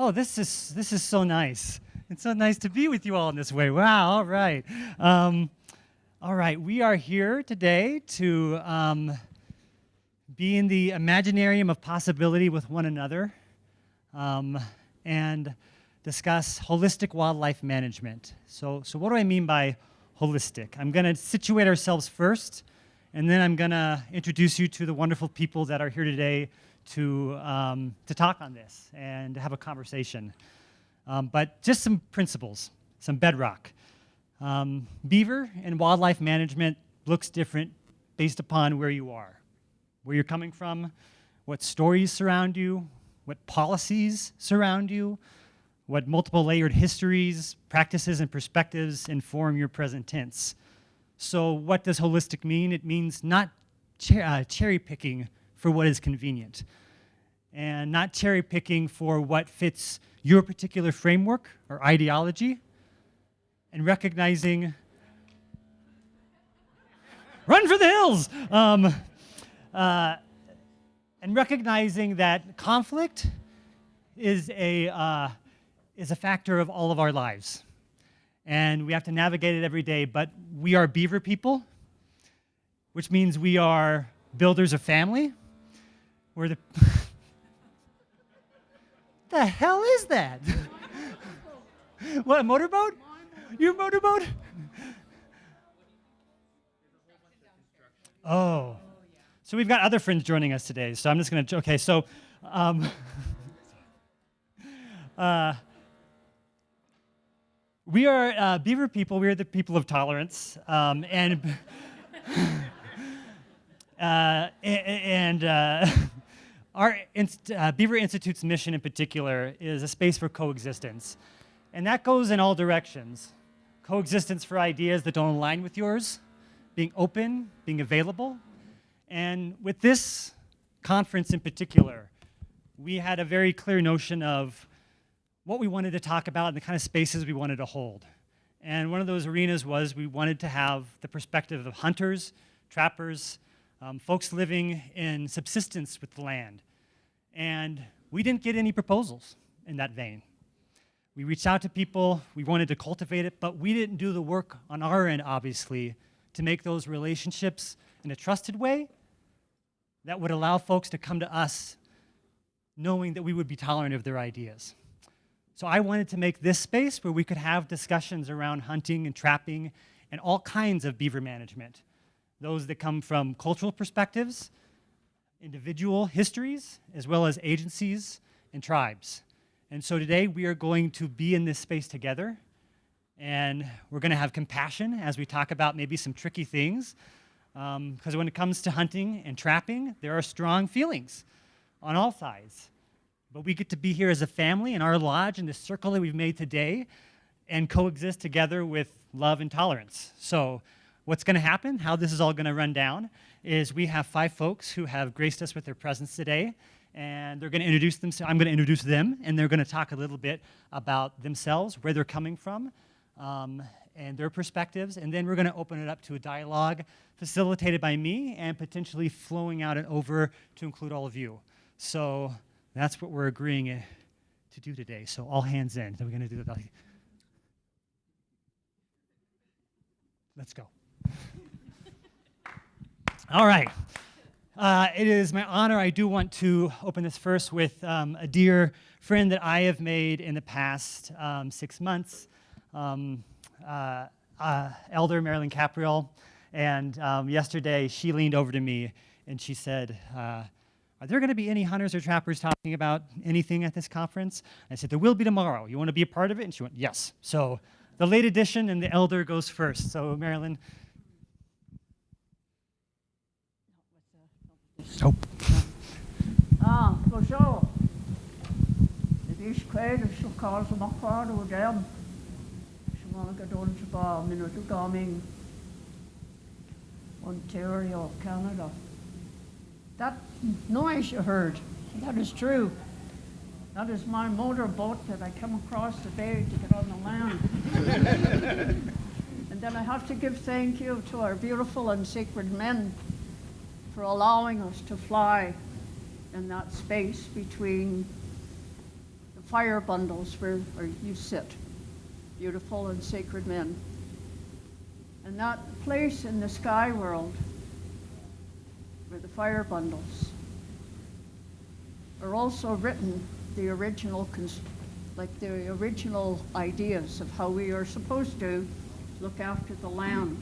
Oh, this is so nice. It's so nice to be with you all in this way. Wow, all right. All right, we are here today to be in the imaginarium of possibility with one another and discuss holistic wildlife management. So what do I mean by holistic? I'm going to situate ourselves first, and then I'm going to introduce you to the wonderful people that are here today to talk on this and to have a conversation. But just some principles, some bedrock. Beaver and wildlife management looks different based upon where you are, where you're coming from, what stories surround you, what policies surround you, what multiple layered histories, practices, and perspectives inform your present tense. So what does holistic mean? It means not cherry picking for what is convenient, and not cherry picking for what fits your particular framework or ideology, and recognizing, run for the hills, and recognizing that conflict is a factor of all of our lives. And we have to navigate it every day, but we are Beaver people, which means we are builders of family. We're the... The hell is that? What, a motorboat? You a motorboat? Oh. So we've got other friends joining us today, so I'm just going to... Okay, so... we are Beaver people. We are the people of tolerance, our Beaver Institute's mission in particular is a space for coexistence. And that goes in all directions. Coexistence for ideas that don't align with yours, being open, being available. And with this conference in particular, we had a very clear notion of what we wanted to talk about and the kind of spaces we wanted to hold. And one of those arenas was we wanted to have the perspective of hunters, trappers, folks living in subsistence with the land. And we didn't get any proposals in that vein. We reached out to people, we wanted to cultivate it, but we didn't do the work on our end, obviously, to make those relationships in a trusted way that would allow folks to come to us knowing that we would be tolerant of their ideas. So I wanted to make this space where we could have discussions around hunting and trapping and all kinds of beaver management. Those that come from cultural perspectives, individual histories, as well as agencies and tribes. And so today we are going to be in this space together, and we're going to have compassion as we talk about maybe some tricky things, because when it comes to hunting and trapping, there are strong feelings on all sides. But we get to be here as a family in our lodge in this circle that we've made today and coexist together with love and tolerance. So what's going to happen, how this is all going to run down, is we have 5 folks who have graced us with their presence today, and they're going to introduce themselves. I'm going to introduce them, and they're going to talk a little bit about themselves, where they're coming from, and their perspectives, and then we're going to open it up to a dialogue facilitated by me and potentially flowing out and over to include all of you. So that's what we're agreeing to do today. So all hands in. Then we're going to do that. Let's go. All right. It is my honor. I do want to open this first with a dear friend that I have made in the past 6 months, Elder Marilyn Capreol. And yesterday, she leaned over to me and she said, are there going to be any hunters or trappers talking about anything at this conference? I said, there will be tomorrow. You want to be a part of it? And she went, yes. So the late edition and the elder goes first. So Marilyn. Nope. Go so. The is quite of so calls them up for the jam. So want to go down to bar minute coming Ontario, Canada. That noise you heard, that is true. That is my motorboat that I come across the bay to get on the land. And then I have to give thank you to our beautiful and sacred men for allowing us to fly in that space between the fire bundles where you sit, beautiful and sacred men. And that place in the sky world where the fire bundles are also written the original ideas of how we are supposed to look after the land.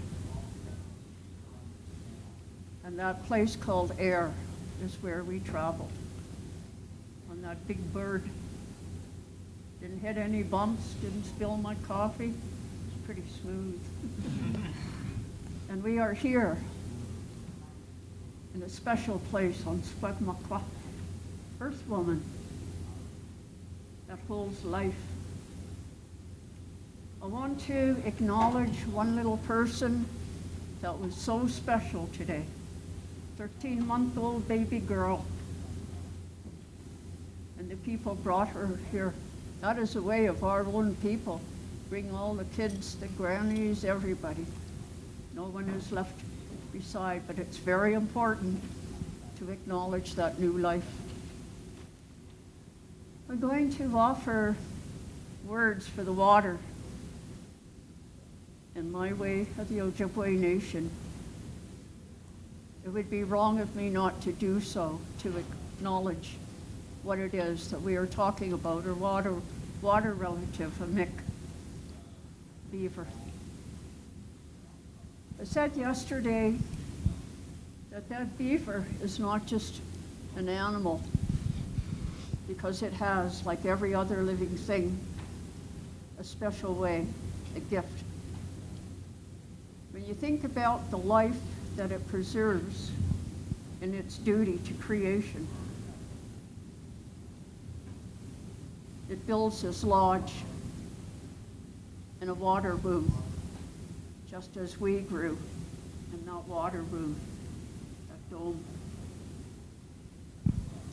And that place called air is where we traveled on that big bird. Didn't hit any bumps, didn't spill my coffee. It's pretty smooth. And we are here in a special place on Squagmakwa, Earth Woman, that holds life. I want to acknowledge one little person that was so special today. 13-month-old baby girl. And the people brought her here. That is a way of our own people. Bring all the kids, the grannies, everybody. No one is left beside, but it's very important to acknowledge that new life. We're going to offer words for the water in my way of the Ojibwe Nation. It would be wrong of me not to do so, to acknowledge what it is that we are talking about, or water relative, a Mick, Beaver. I said yesterday that beaver is not just an animal, because it has, like every other living thing, a special way, a gift. When you think about the life that it preserves in its duty to creation, it builds this lodge in a water room, just as we grew in that water room, that dome.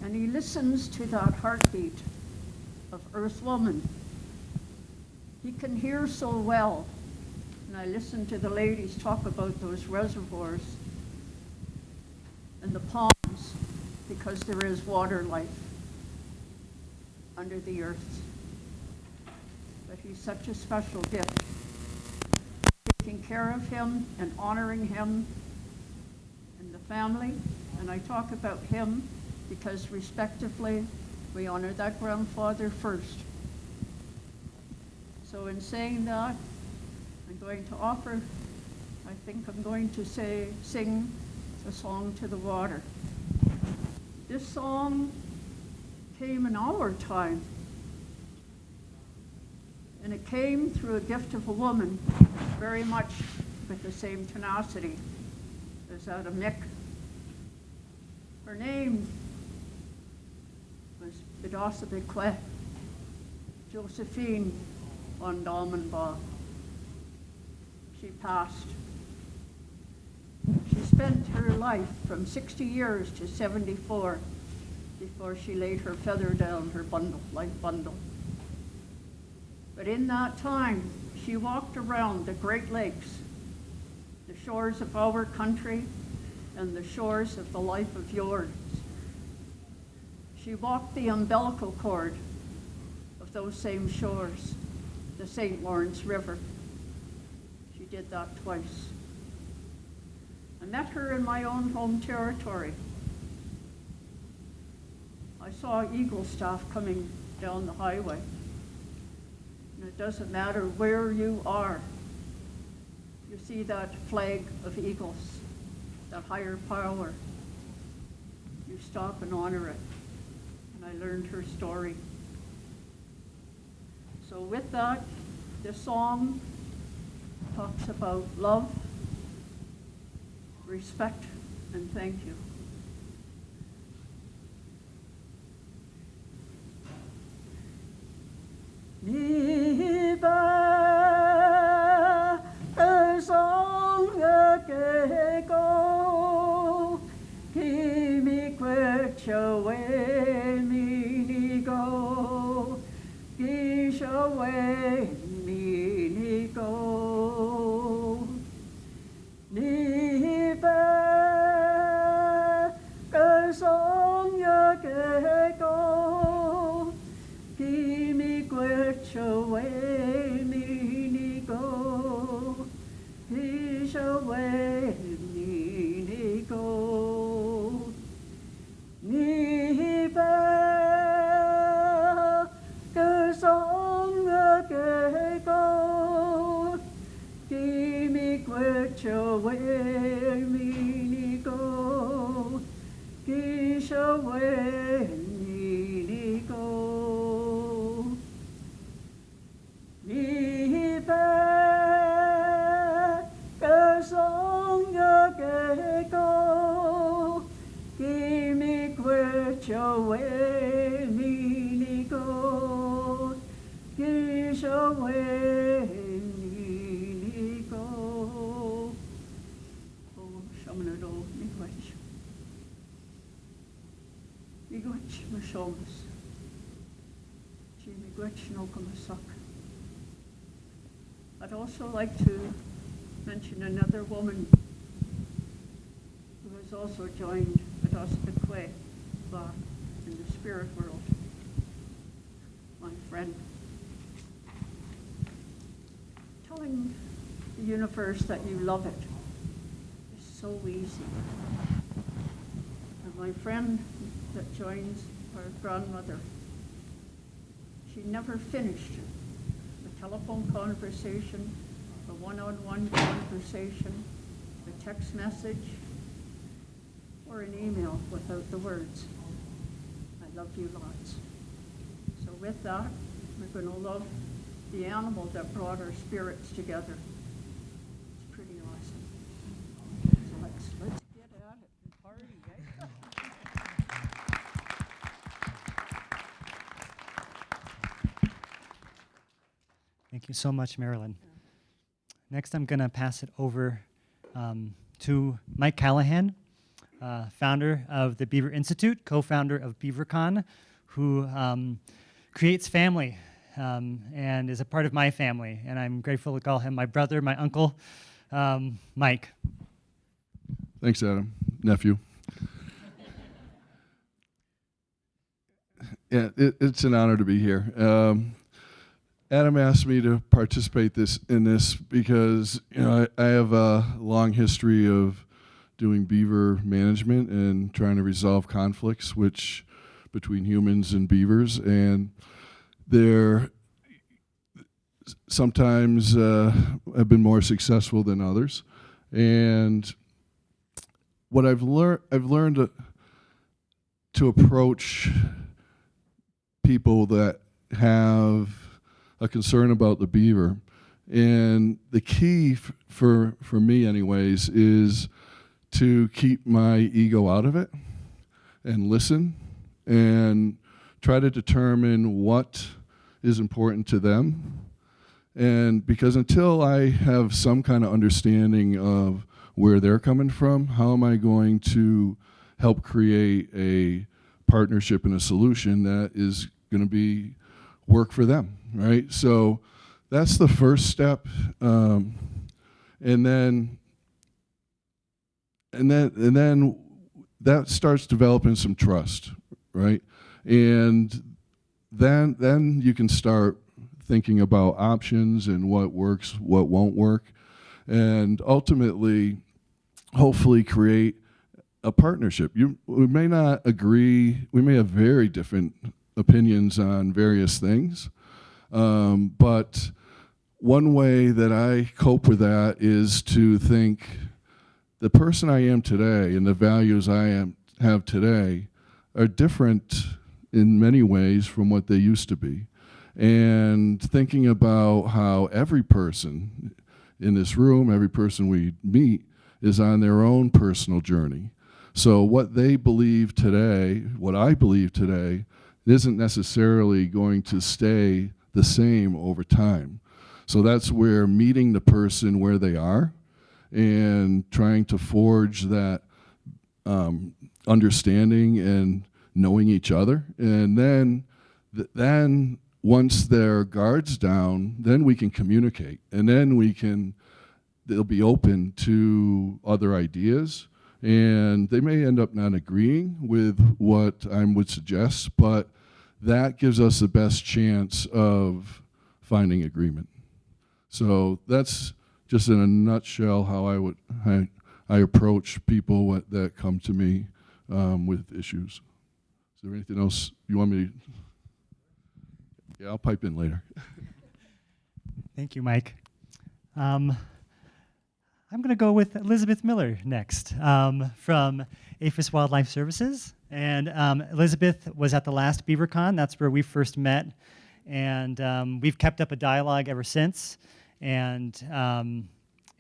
And he listens to that heartbeat of Earth Woman. He can hear so well. And I listen to the ladies talk about those reservoirs and the ponds, because there is water life under the earth. But he's such a special gift. Taking care of him and honoring him and the family. And I talk about him because respectively we honor that grandfather first. So in saying that, I'm going to offer, I think I'm going to sing a song to the water. This song came in our time, and it came through a gift of a woman, very much with the same tenacity as that of Mick. Her name was Bidosabikwe Josephine von Dalmanbaugh. She passed. She spent her life from 60 years to 74 before she laid her feather down, her life bundle. But in that time, she walked around the Great Lakes, the shores of our country, and the shores of the life of yours. She walked the umbilical cord of those same shores, the St. Lawrence River. She did that twice. I met her in my own home territory. I saw eagle staff coming down the highway. And it doesn't matter where you are. You see that flag of eagles, that higher power. You stop and honor it. And I learned her story. So with that, this song talks about love, respect, and thank you. Niba song go kimi kwechawe mini go gishawe mini go Niba song go which away me go, which away me go, me back the song go, give me which away me go, which away me go, me back the song go, give me which away me go, which away me go. Oh, shaman do me which. Miigwech mashomas. Chi miigwech no kamasak. I'd also like to mention another woman who has also joined with us at Kwe in the spirit world. My friend. Telling the universe that you love it is so easy. And my friend that joins our grandmother, she never finished a telephone conversation, a one-on-one conversation, a text message, or an email without the words, "I love you lots." So with that, we're going to love the animal that brought our spirits together. It's pretty awesome. So let's get at it and party, right? Thank you so much, Marilyn. Next, I'm going to pass it over to Mike Callahan, founder of the Beaver Institute, co-founder of BeaverCon, who creates family and is a part of my family. And I'm grateful to call him my brother, my uncle, Mike. Thanks, Adam. Nephew. Yeah, it's an honor to be here. Adam asked me to participate in this because I have a long history of doing beaver management and trying to resolve conflicts between humans and beavers, and they're sometimes have been more successful than others. And what I've learned to approach people that have a concern about the beaver, and the key for me anyways is to keep my ego out of it and listen and try to determine what is important to them. And because until I have some kind of understanding of where they're coming from, how am I going to help create a partnership and a solution that is going to work for them, right? So that's the first step, and then that starts developing some trust, right? And then you can start thinking about options and what works, what won't work, and ultimately, hopefully create a partnership. We may not agree, we may have very different opinions on various things, but one way that I cope with that is to think the person I am today and the values I have today are different in many ways from what they used to be. And thinking about how every person in this room, every person we meet, is on their own personal journey. So what they believe today, what I believe today, isn't necessarily going to stay the same over time. So that's where meeting the person where they are and trying to forge that understanding and knowing each other. And then once their guard's down, then we can communicate. And then they'll be open to other ideas. And they may end up not agreeing with what I would suggest, but that gives us the best chance of finding agreement. So that's just in a nutshell how I approach people that come to me with issues. Is there anything else you want me to? Yeah, I'll pipe in later. Thank you, Mike. I'm going to go with Elizabeth Miller next from APHIS Wildlife Services. And Elizabeth was at the last BeaverCon. That's where we first met. And we've kept up a dialogue ever since. And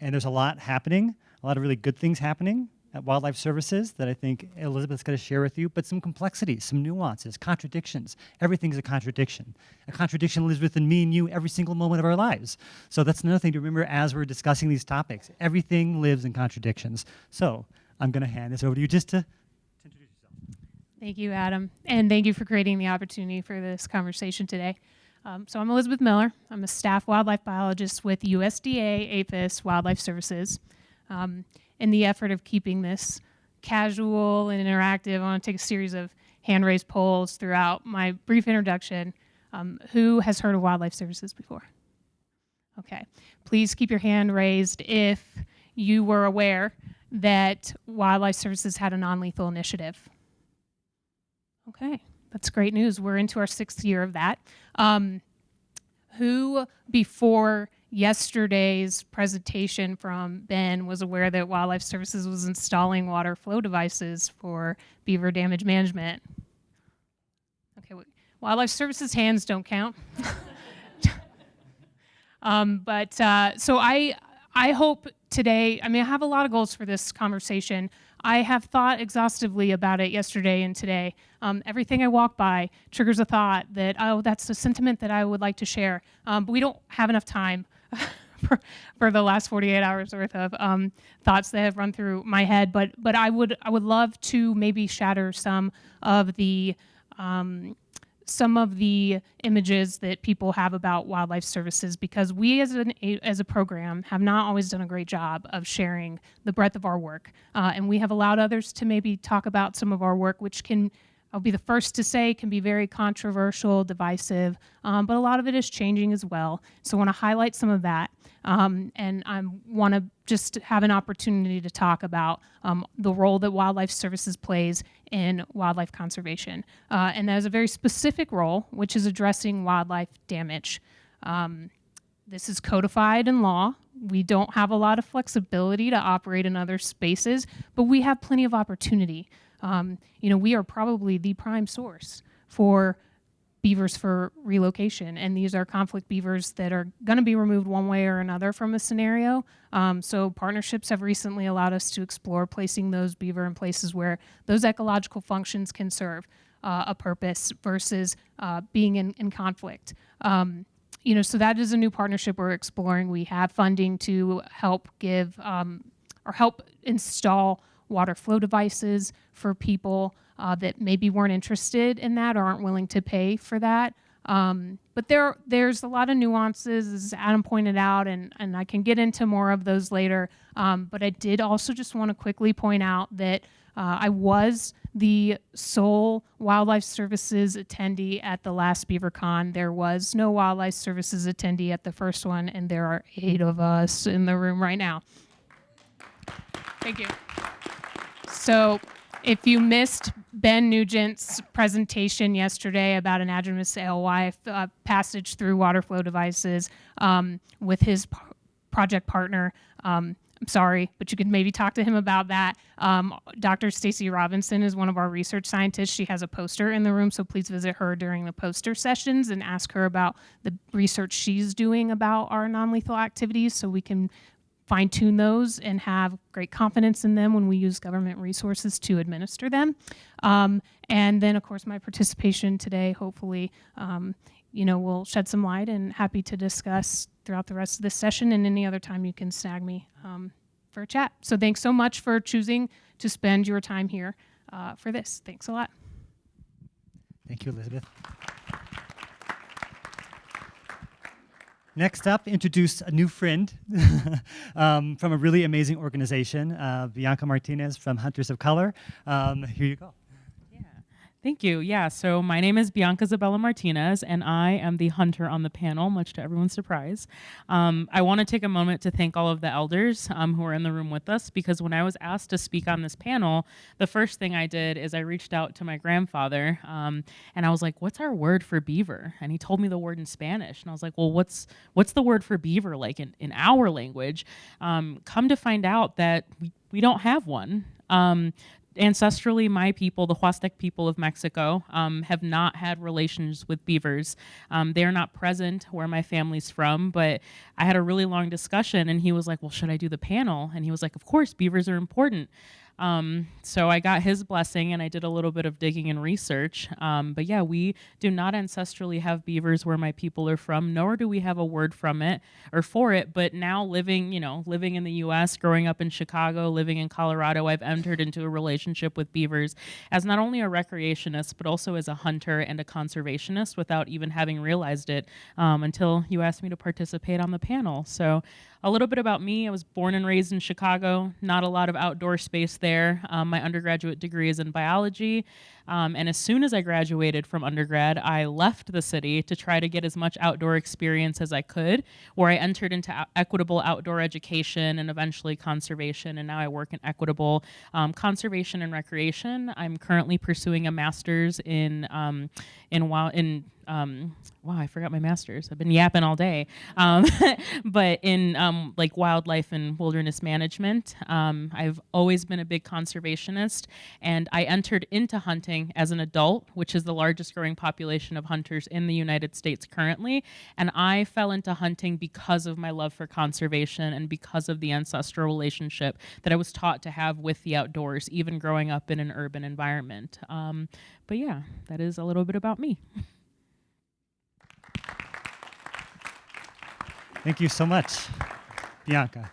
there's a lot happening, a lot of really good things happening at Wildlife Services that I think Elizabeth's going to share with you, but some complexities, some nuances, contradictions. Everything's a contradiction. A contradiction lives within me and you every single moment of our lives. So that's another thing to remember as we're discussing these topics. Everything lives in contradictions. So I'm going to hand this over to you just to introduce yourself. Thank you, Adam. And thank you for creating the opportunity for this conversation today. So I'm Elizabeth Miller. I'm a staff wildlife biologist with USDA APHIS Wildlife Services. In the effort of keeping this casual and interactive, I want to take a series of hand-raised polls throughout my brief introduction. Who has heard of Wildlife Services before? Okay. Please keep your hand raised if you were aware that Wildlife Services had a non-lethal initiative. Okay. That's great news. We're into our 6th year of that. Who, before yesterday's presentation from Ben, was aware that Wildlife Services was installing water flow devices for beaver damage management? Okay, Wildlife Services hands don't count. So I hope today, I mean, I have a lot of goals for this conversation. I have thought exhaustively about it yesterday and today. Everything I walk by triggers a thought that, oh, that's a sentiment that I would like to share. But we don't have enough time for the last 48 hours worth of thoughts that have run through my head. But I would love to maybe shatter some of the images that people have about Wildlife Services, because we as a program have not always done a great job of sharing the breadth of our work. And we have allowed others to maybe talk about some of our work, which I'll be the first to say, can be very controversial, divisive, but a lot of it is changing as well. So I want to highlight some of that. And I want to just have an opportunity to talk about the role that Wildlife Services plays in wildlife conservation. And that is a very specific role, which is addressing wildlife damage. This is codified in law. We don't have a lot of flexibility to operate in other spaces, but we have plenty of opportunity. We are probably the prime source for beavers for relocation, and these are conflict beavers that are going to be removed one way or another from a scenario. So partnerships have recently allowed us to explore placing those beaver in places where those ecological functions can serve a purpose versus being in conflict. So that is a new partnership we're exploring. We have funding to help give or help install water flow devices for people that maybe weren't interested in that or aren't willing to pay for that. But there's a lot of nuances, as Adam pointed out, and I can get into more of those later. But I did also just want to quickly point out that I was the sole Wildlife Services attendee at the last BeaverCon. There was no Wildlife Services attendee at the first one, and there are 8 of us in the room right now. Thank you. So if you missed Ben Nugent's presentation yesterday about an anadromous alewife passage through water flow devices with his project partner, I'm sorry, but you could maybe talk to him about that. Dr. Stacy Robinson is one of our research scientists. She has a poster in the room, so please visit her during the poster sessions and ask her about the research she's doing about our non-lethal activities so we can fine-tune those and have great confidence in them when we use government resources to administer them. And then, of course, my participation today, hopefully, will shed some light, and happy to discuss throughout the rest of this session and any other time you can snag me for a chat. So thanks so much for choosing to spend your time here for this. Thanks a lot. Thank you, Elizabeth. Next up, introduce a new friend from a really amazing organization, Bianka Martinez from Hunters of Color. Here you go. Yeah. Thank you. Yeah, so my name is Bianca Martinez, and I am the hunter on the panel, much to everyone's surprise. I want to take a moment to thank all of the elders who are in the room with us, because when I was asked to speak on this panel, the first thing I did is I reached out to my grandfather, and I was like, what's our word for beaver? And he told me the word in Spanish, and I was like, well, what's the word for beaver like in our language? Come to find out that we don't have one. Ancestrally, my people, the Huastec people of Mexico, have not had relations with beavers. They are not present where my family's from, but I had a really long discussion, and he was like, well, should I do the panel? And he was like, of course, beavers are important. So I got his blessing, and I did a little bit of digging and research. But yeah, we do not ancestrally have beavers where my people are from, nor do we have a word from it or for it. But now living in the U.S., growing up in Chicago, living in Colorado, I've entered into a relationship with beavers as not only a recreationist, but also as a hunter and a conservationist without even having realized it until you asked me to participate on the panel. So a little bit about me. I was born and raised in Chicago, not a lot of outdoor space there. My undergraduate degree is in biology. And as soon as I graduated from undergrad, I left the city to try to get as much outdoor experience as I could, where I entered into equitable outdoor education and eventually conservation. And now I work in equitable conservation and recreation. I'm currently pursuing a master's wow, I forgot my master's. I've been yapping all day. But in like wildlife and wilderness management, I've always been a big conservationist, and I entered into hunting as an adult, which is the largest growing population of hunters in the United States currently. And I fell into hunting because of my love for conservation and because of the ancestral relationship that I was taught to have with the outdoors, even growing up in an urban environment. But yeah, that is a little bit about me. Thank you so much, Bianca.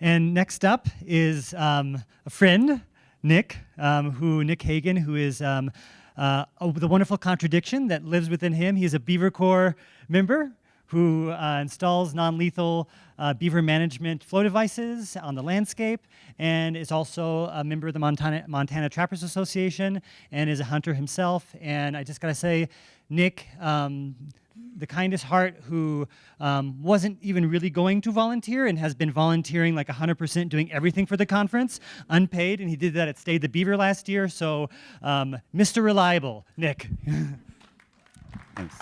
And next up is a friend, Nick Hagan, who is the wonderful contradiction that lives within him. He's a BeaverCorps member who installs non-lethal beaver management flow devices on the landscape, and is also a member of the Montana Trappers Association, and is a hunter himself. And I just gotta say, Nick, the kindest heart, who wasn't even really going to volunteer and has been volunteering like 100%, doing everything for the conference, unpaid, and he did that at Stay the Beaver last year. So, Mr. Reliable, Nick. Thanks.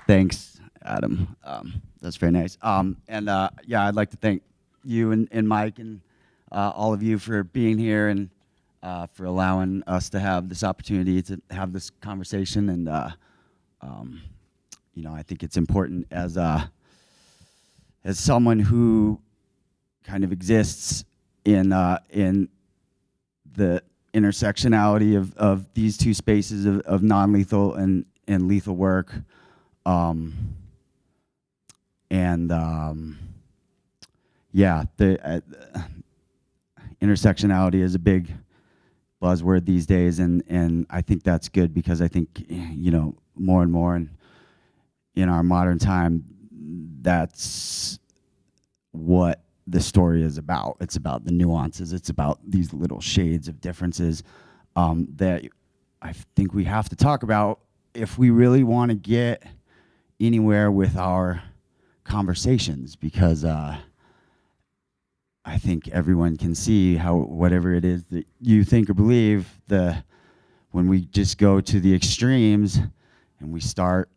Thanks, Adam. That's very nice. Yeah, I'd like to thank you and Mike and all of you for being here and for allowing us to have this opportunity to have this conversation. And I think it's important as someone who kind of exists in the intersectionality of these two spaces of non-lethal and lethal work. Yeah, the intersectionality is a big buzzword these days, and I think that's good, because I think, more and more in our modern time, that's what the story is about. It's about the nuances. It's about these little shades of differences that I think we have to talk about if we really want to get anywhere with our conversations, because I think everyone can see how whatever it is that you think or believe, when we just go to the extremes and we start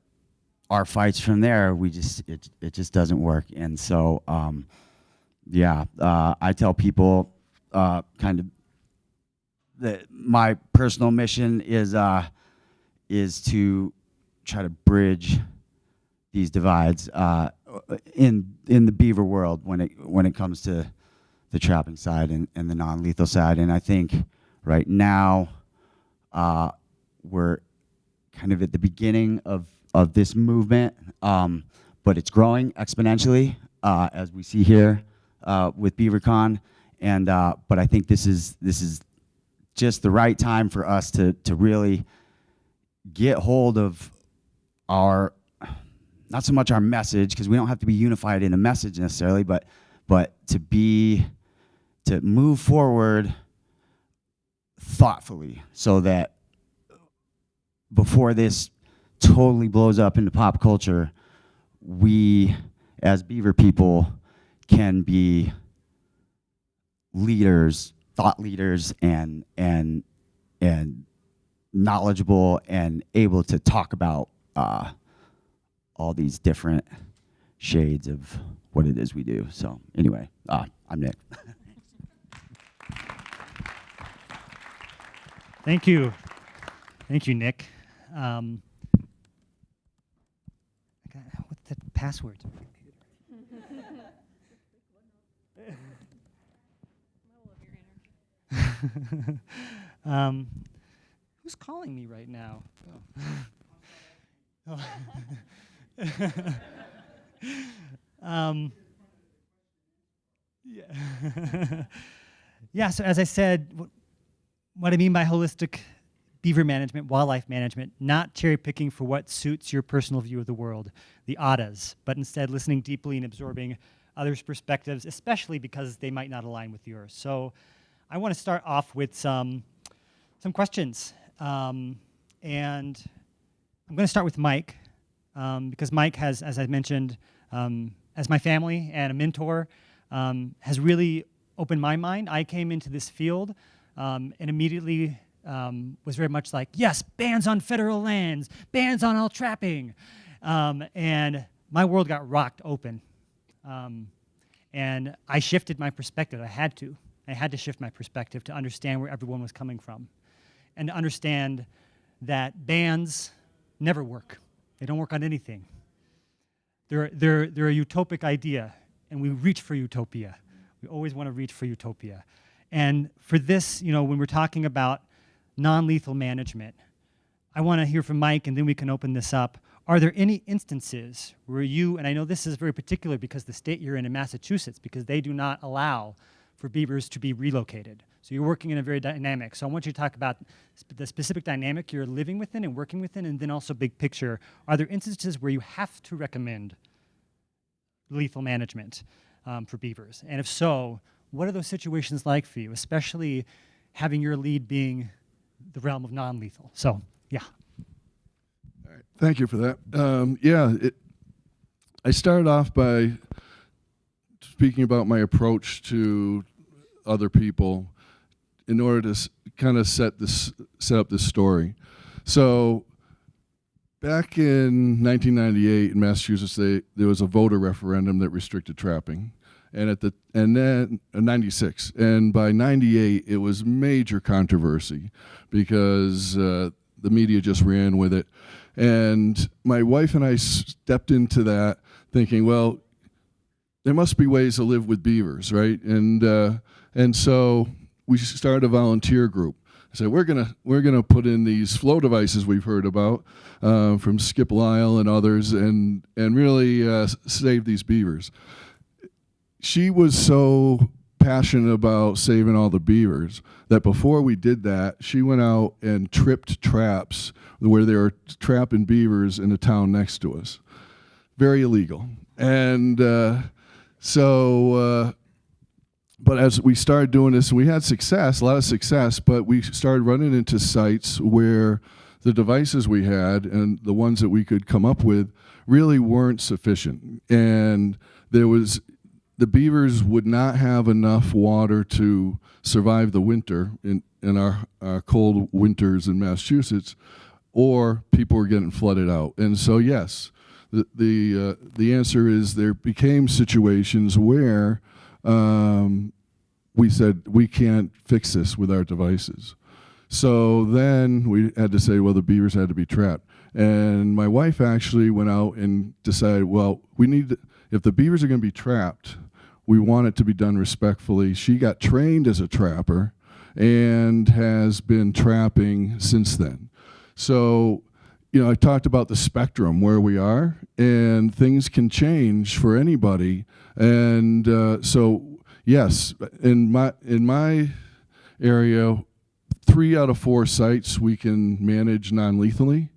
our fights from there, it just doesn't work. And so I tell people kind of that my personal mission is to try to bridge these divides in the beaver world when it comes to the trapping side and the non-lethal side. And I think right now we're kind of at the beginning of this movement, but it's growing exponentially as we see here with BeaverCon. And but I think this is just the right time for us to really get hold of our, not so much our message, because we don't have to be unified in a message necessarily, but to move forward thoughtfully so that before this totally blows up into pop culture, we as beaver people can be leaders, thought leaders, and knowledgeable and able to talk about all these different shades of what it is we do. So anyway, I'm Nick. Thank you. Thank you, Nick. What's the password? Who's calling me right now? Oh. Yeah. Yeah, so as I said, what I mean by holistic beaver management, wildlife management, not cherry picking for what suits your personal view of the world, the ADAs, but instead listening deeply and absorbing others' perspectives, especially because they might not align with yours. So I want to start off with some questions. And I'm going to start with Mike, because Mike has, as I mentioned, as my family and a mentor, has really opened my mind. I came into this field and immediately was very much like, yes, bans on federal lands, bans on all trapping. And my world got rocked open. And I shifted my perspective. I had to shift my perspective to understand where everyone was coming from and to understand that bans never work. They don't work on anything. They're a utopic idea, and we reach for utopia. We always want to reach for utopia. And for this, when we're talking about non-lethal management, I want to hear from Mike, and then we can open this up. Are there any instances where you, and I know this is very particular because the state you're in Massachusetts, because they do not allow for beavers to be relocated. So you're working in a very dynamic. So I want you to talk about the specific dynamic you're living within and working within, and then also big picture. Are there instances where you have to recommend lethal management for beavers? And if so, what are those situations like for you, especially having your lead being the realm of non-lethal? So, yeah. All right. Thank you for that. I started off by speaking about my approach to other people in order to kind of set up this story. So back in 1998 in Massachusetts, there was a voter referendum that restricted trapping, and then 96, and by 98 it was major controversy because the media just ran with it, and my wife and I stepped into that thinking, well, there must be ways to live with beavers, right? And so we started a volunteer group. I said, we're gonna put in these flow devices we've heard about from Skip Lyle and others, and really save these beavers. She was so passionate about saving all the beavers that before we did that, she went out and tripped traps where they were trapping beavers in the town next to us. Very illegal. And but as we started doing this, we had success, a lot of success, but we started running into sites where the devices we had and the ones that we could come up with really weren't sufficient. And the beavers would not have enough water to survive the winter in our cold winters in Massachusetts, or people were getting flooded out. And so yes, the answer is there became situations where we said we can't fix this with our devices. So then we had to say, well, the beavers had to be trapped. And my wife actually went out and decided, well, if the beavers are going to be trapped, we want it to be done respectfully. She got trained as a trapper and has been trapping since then. So, I talked about the spectrum where we are, and things can change for anybody. And so, yes, in my area, 3 out of 4 sites we can manage non-lethally,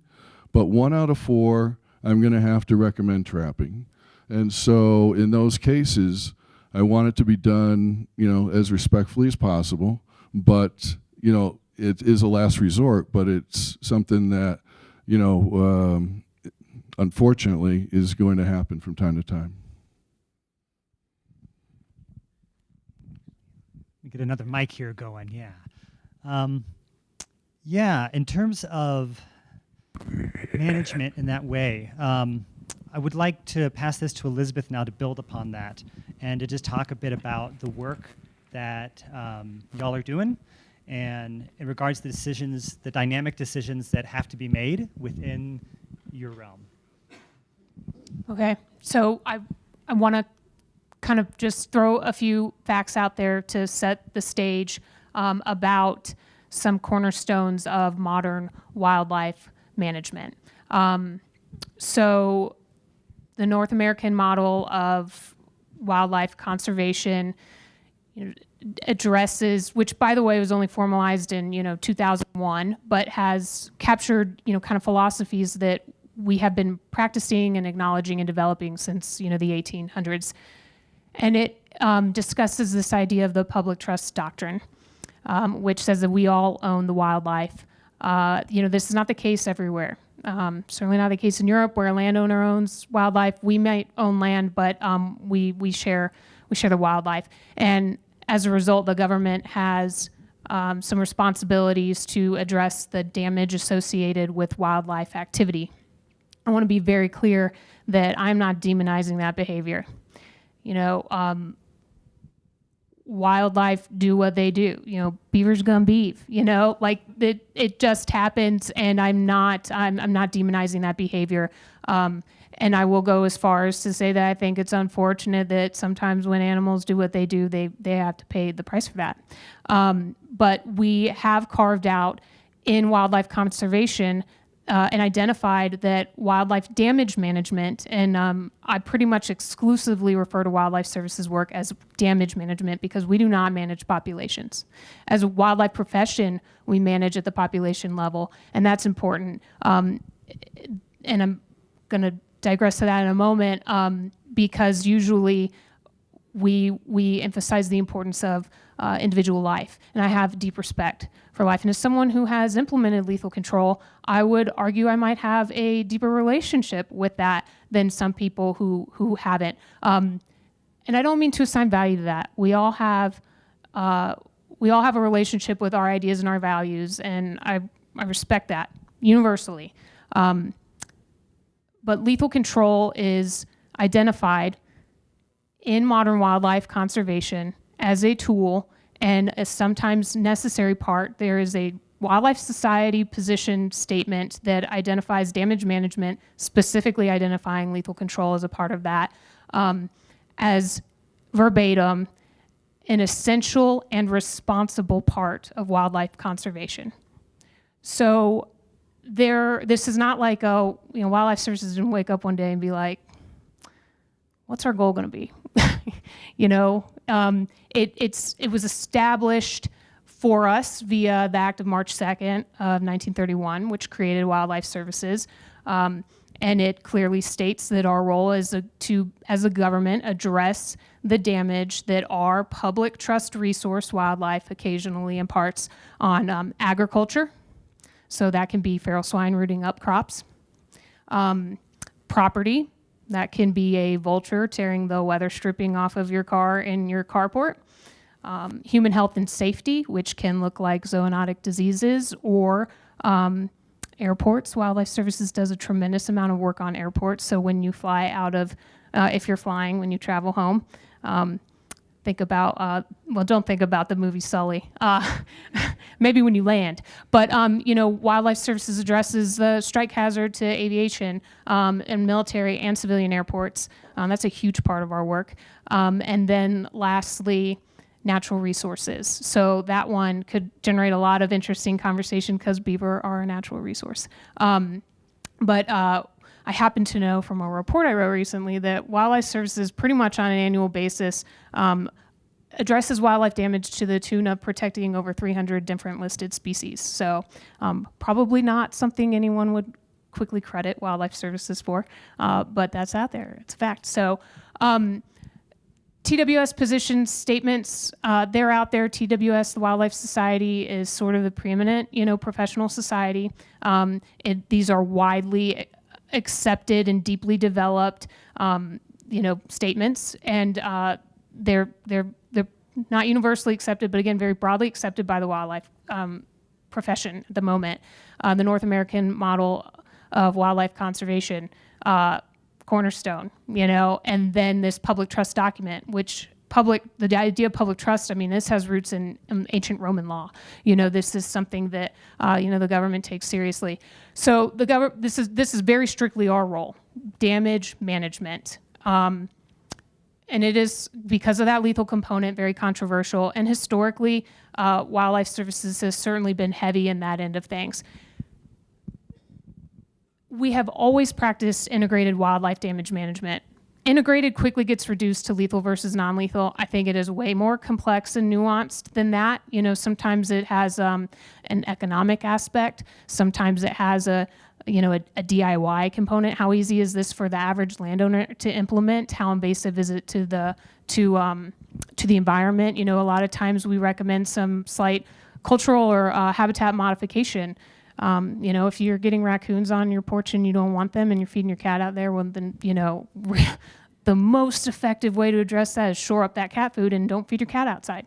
but 1 out of 4 I'm going to have to recommend trapping. And so in those cases, I want it to be done, as respectfully as possible. But, it is a last resort, but it's something that, unfortunately, is going to happen from time to time. We get another mic here going, yeah. Yeah, in terms of management in that way, I would like to pass this to Elizabeth now to build upon that and to just talk a bit about the work that y'all are doing, and in regards to the decisions, the dynamic decisions that have to be made within your realm. Okay, so I want to kind of just throw a few facts out there to set the stage about some cornerstones of modern wildlife management. So the North American model of wildlife conservation addresses, which by the way was only formalized in 2001, but has captured kind of philosophies that we have been practicing and acknowledging and developing since the 1800s, and it discusses this idea of the public trust doctrine, which says that we all own the wildlife. This is not the case everywhere. Certainly not the case in Europe, where a landowner owns wildlife. We might own land, but we share the wildlife, and as a result, the government has some responsibilities to address the damage associated with wildlife activity. I want to be very clear that I'm not demonizing that behavior. Wildlife do what they do. Beavers gonna beave. It just happens, and I'm not demonizing that behavior. And I will go as far as to say that I think it's unfortunate that sometimes when animals do what they do, they have to pay the price for that. But we have carved out in wildlife conservation and identified that wildlife damage management, and I pretty much exclusively refer to wildlife services work as damage management because we do not manage populations. As a wildlife profession, we manage at the population level, and that's important. And I'm going to digress to that in a moment because usually we emphasize the importance of individual life, and I have deep respect for life. And as someone who has implemented lethal control, I would argue I might have a deeper relationship with that than some people who haven't. And I don't mean to assign value to that. We all have a relationship with our ideas and our values, and I respect that universally. But lethal control is identified in modern wildlife conservation as a tool and a sometimes necessary part. There is a Wildlife Society position statement that identifies damage management, specifically identifying lethal control as a part of that, as verbatim, an essential and responsible part of wildlife conservation. So this is not like, Wildlife Services didn't wake up one day and be like, what's our goal going to be? It was established for us via the Act of March 2nd of 1931, which created Wildlife Services. And it clearly states that our role is to, as a government, address the damage that our public trust resource wildlife occasionally imparts on agriculture. So that can be feral swine rooting up crops. Property, that can be a vulture tearing the weather stripping off of your car in your carport. Human health and safety, which can look like zoonotic diseases or airports. Wildlife Services does a tremendous amount of work on airports. So when you fly out of, if you're flying, when you travel home, think about, don't think about the movie Sully. Maybe when you land. But, Wildlife Services addresses the strike hazard to aviation and military and civilian airports. That's a huge part of our work. And then lastly, natural resources. So that one could generate a lot of interesting conversation because beaver are a natural resource. But I happen to know from a report I wrote recently that Wildlife Services pretty much on an annual basis addresses wildlife damage to the tune of protecting over 300 different listed species. So probably not something anyone would quickly credit Wildlife Services for, but that's out there. It's a fact. So TWS position statements, they're out there. TWS, the Wildlife Society, is sort of the preeminent, professional society. These are widely accepted and deeply developed, statements, and they're not universally accepted, but again, very broadly accepted by the wildlife profession at the moment. The North American model of wildlife conservation, cornerstone, and then this public trust document, which the idea of public trust, this has roots in ancient Roman law. This is something that, the government takes seriously. So this is very strictly our role, damage management. And it is, because of that lethal component, very controversial. And historically, Wildlife Services has certainly been heavy in that end of things. We have always practiced integrated wildlife damage management. Integrated quickly gets reduced to lethal versus non-lethal. I think it is way more complex and nuanced than that. Sometimes it has an economic aspect. Sometimes it has a DIY component. How easy is this for the average landowner to implement? How invasive is it to the environment? A lot of times we recommend some slight cultural or habitat modification. If you're getting raccoons on your porch and you don't want them and you're feeding your cat out there, well, then, the most effective way to address that is shore up that cat food and don't feed your cat outside.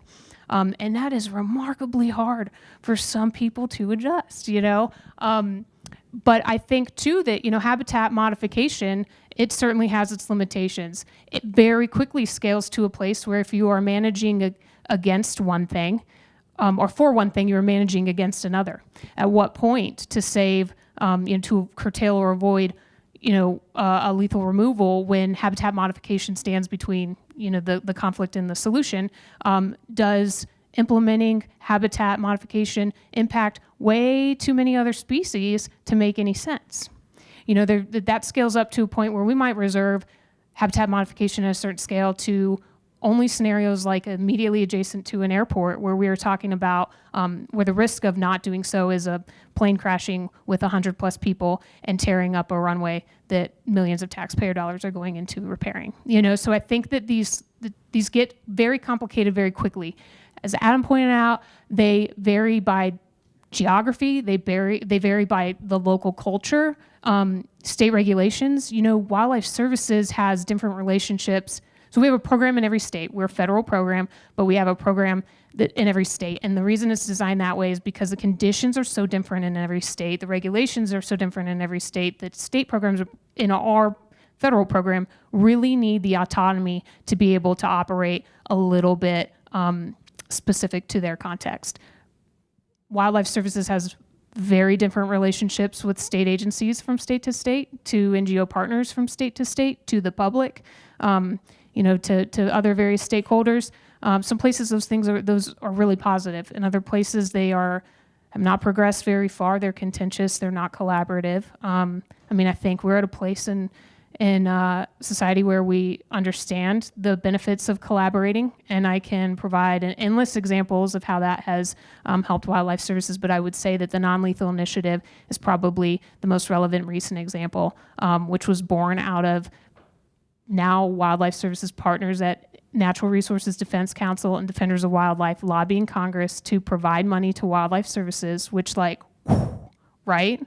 And that is remarkably hard for some people to adjust, But I think, too, that, habitat modification, it certainly has its limitations. It very quickly scales to a place where if you are managing against one thing, or for one thing, you're managing against another. At what point to save, to curtail or avoid, a lethal removal when habitat modification stands between, the conflict and the solution? Does implementing habitat modification impact way too many other species to make any sense? That scales up to a point where we might reserve habitat modification at a certain scale to only scenarios like immediately adjacent to an airport, where we are talking about where the risk of not doing so is a plane crashing with 100+ people and tearing up a runway that millions of taxpayer dollars are going into repairing. So I think that these get very complicated very quickly. As Adam pointed out, they vary by geography. They vary by the local culture, state regulations. Wildlife Services has different relationships. So we have a program in every state. We're a federal program, but we have a program that in every state. And the reason it's designed that way is because the conditions are so different in every state. The regulations are so different in every state that state programs in our federal program really need the autonomy to be able to operate a little bit specific to their context. Wildlife Services has very different relationships with state agencies from state to state, to NGO partners from state to state, to the public. To other various stakeholders. Some places those are really positive. In other places have not progressed very far. They're contentious. They're not collaborative. I think we're at a place in society where we understand the benefits of collaborating, and I can provide endless examples of how that has helped Wildlife Services, but I would say that the non-lethal initiative is probably the most relevant recent example, which was born out of now Wildlife Services partners at Natural Resources Defense Council and Defenders of Wildlife lobbying Congress to provide money to Wildlife Services, which right?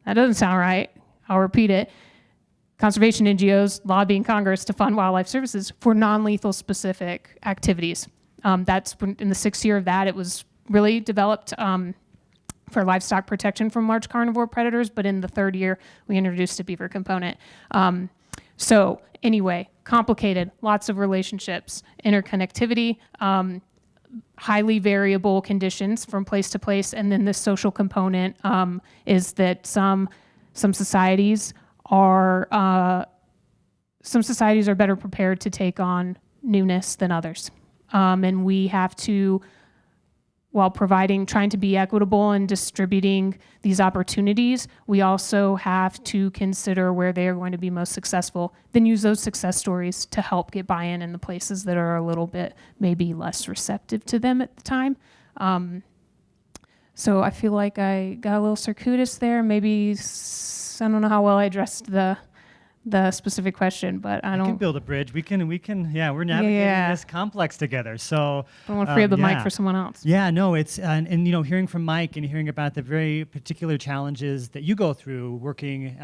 That doesn't sound right. I'll repeat it. Conservation NGOs lobbying Congress to fund Wildlife Services for non-lethal specific activities. That's in the 6th year of that, it was really developed for livestock protection from large carnivore predators, but in the 3rd year, we introduced a beaver component. So anyway, complicated, lots of relationships, interconnectivity, highly variable conditions from place to place, and then the social component is that some societies are better prepared to take on newness than others, and we have to, while trying to be equitable and distributing these opportunities, we also have to consider where they are going to be most successful, then use those success stories to help get buy-in in the places that are a little bit maybe less receptive to them at the time. So I feel like I got a little circuitous there. Maybe, I don't know how well I addressed the the specific question, but I We can don't. build a bridge. We can. Yeah, we're navigating Yeah. this complex together. So I don't want to free up the mic yeah. for someone else. Yeah, no, it's and you know, hearing from Mike and hearing about the very particular challenges that you go through working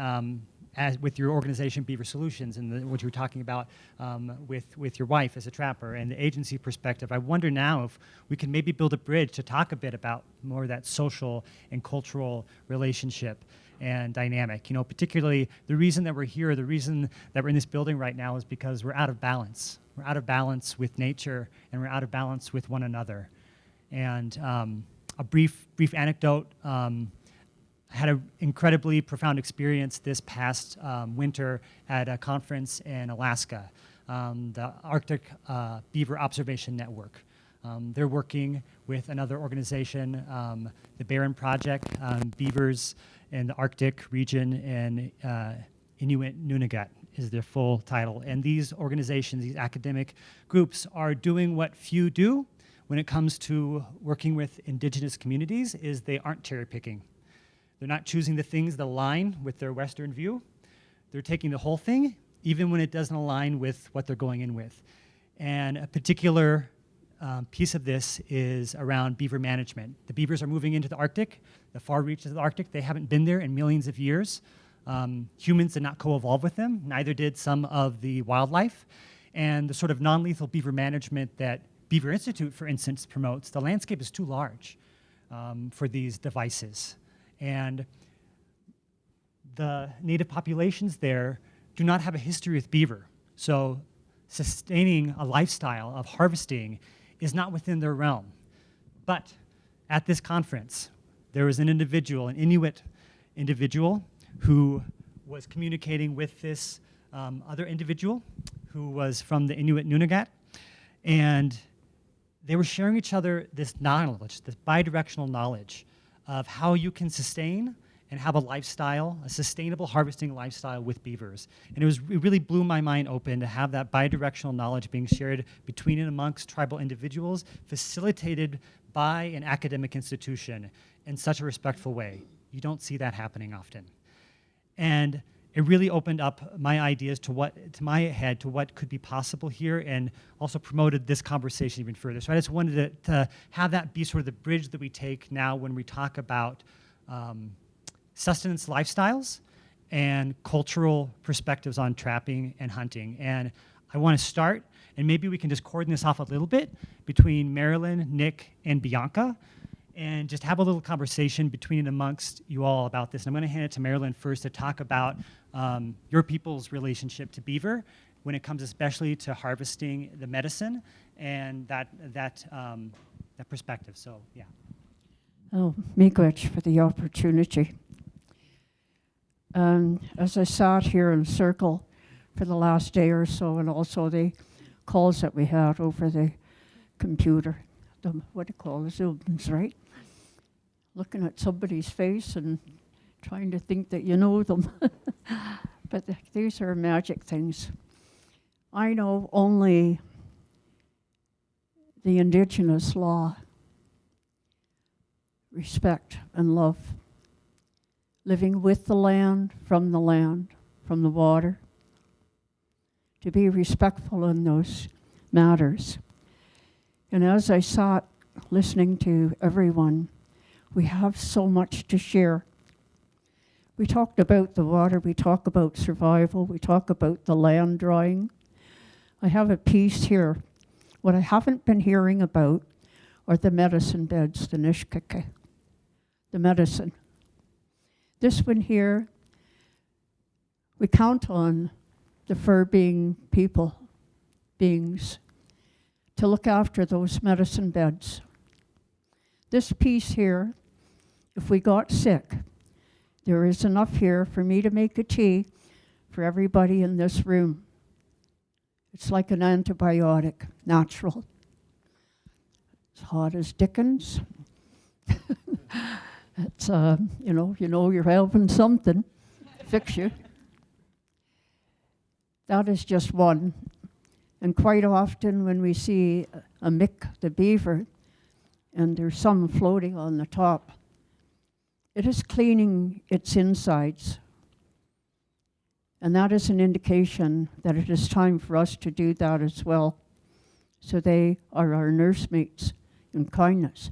with your organization, Beaver Solutions, and what you were talking about with your wife as a trapper and the agency perspective. I wonder now if we can maybe build a bridge to talk a bit about more of that social and cultural relationship and dynamic. You know, particularly the reason that we're here, the reason that we're in this building right now is because we're out of balance. We're out of balance with nature, and we're out of balance with one another. And a brief anecdote. I had an incredibly profound experience this past winter at a conference in Alaska, the Arctic Beaver Observation Network. They're working with another organization, the Barron Project, Beavers in the Arctic region, and Inuit Nunagat is their full title. And these organizations, these academic groups, are doing what few do when it comes to working with indigenous communities, is they aren't cherry picking. They're not choosing the things that align with their Western view. They're taking the whole thing, even when it doesn't align with what they're going in with. And a particular piece of this is around beaver management. The beavers are moving into the Arctic, the far reaches of the Arctic. They haven't been there in millions of years. Humans did not co-evolve with them, neither did some of the wildlife. And the sort of non-lethal beaver management that Beaver Institute, for instance, promotes, the landscape is too large for these devices. And the native populations there do not have a history with beaver. So sustaining a lifestyle of harvesting is not within their realm. But at this conference, there was an individual, an Inuit individual, who was communicating with this other individual who was from the Inuit Nunagat. And they were sharing each other this knowledge, this bidirectional knowledge of how you can sustain and have a lifestyle, a sustainable harvesting lifestyle with beavers. And it really blew my mind open to have that bidirectional knowledge being shared between and amongst tribal individuals, facilitated by an academic institution in such a respectful way. You don't see that happening often. And it really opened up my ideas to my head to what could be possible here, and also promoted this conversation even further. So I just wanted to have that be sort of the bridge that we take now when we talk about sustenance lifestyles and cultural perspectives on trapping and hunting. And I want to start, and maybe we can just coordinate this off a little bit between Marilyn, Nick, and Bianca, and just have a little conversation between and amongst you all about this. And I'm going to hand it to Marilyn first to talk about your people's relationship to beaver when it comes especially to harvesting the medicine and that perspective. So, yeah. Oh, miigwech for the opportunity. As I sat here in a circle for the last day or so, and also the calls that we had over the computer, what do you call it, Zooms, right? Looking at somebody's face and trying to think that you know them. But these are magic things. I know only the indigenous law, respect and love, living with the land, from the water, to be respectful in those matters. And as I sat listening to everyone, we have so much to share. We talked about the water, we talk about survival, we talk about the land drawing. I have a piece here. What I haven't been hearing about are the medicine beds, the nishkeke, the medicine. This one here, we count on the fur-being beings, to look after those medicine beds. This piece here, if we got sick, there is enough here for me to make a tea for everybody in this room. It's like an antibiotic, natural. It's hot as Dickens. It's, you know you're having something to fix you. That is just one. And quite often when we see a mick, the beaver, and there's some floating on the top, it is cleaning its insides. And that is an indication that it is time for us to do that as well. So they are our nursemates in kindness.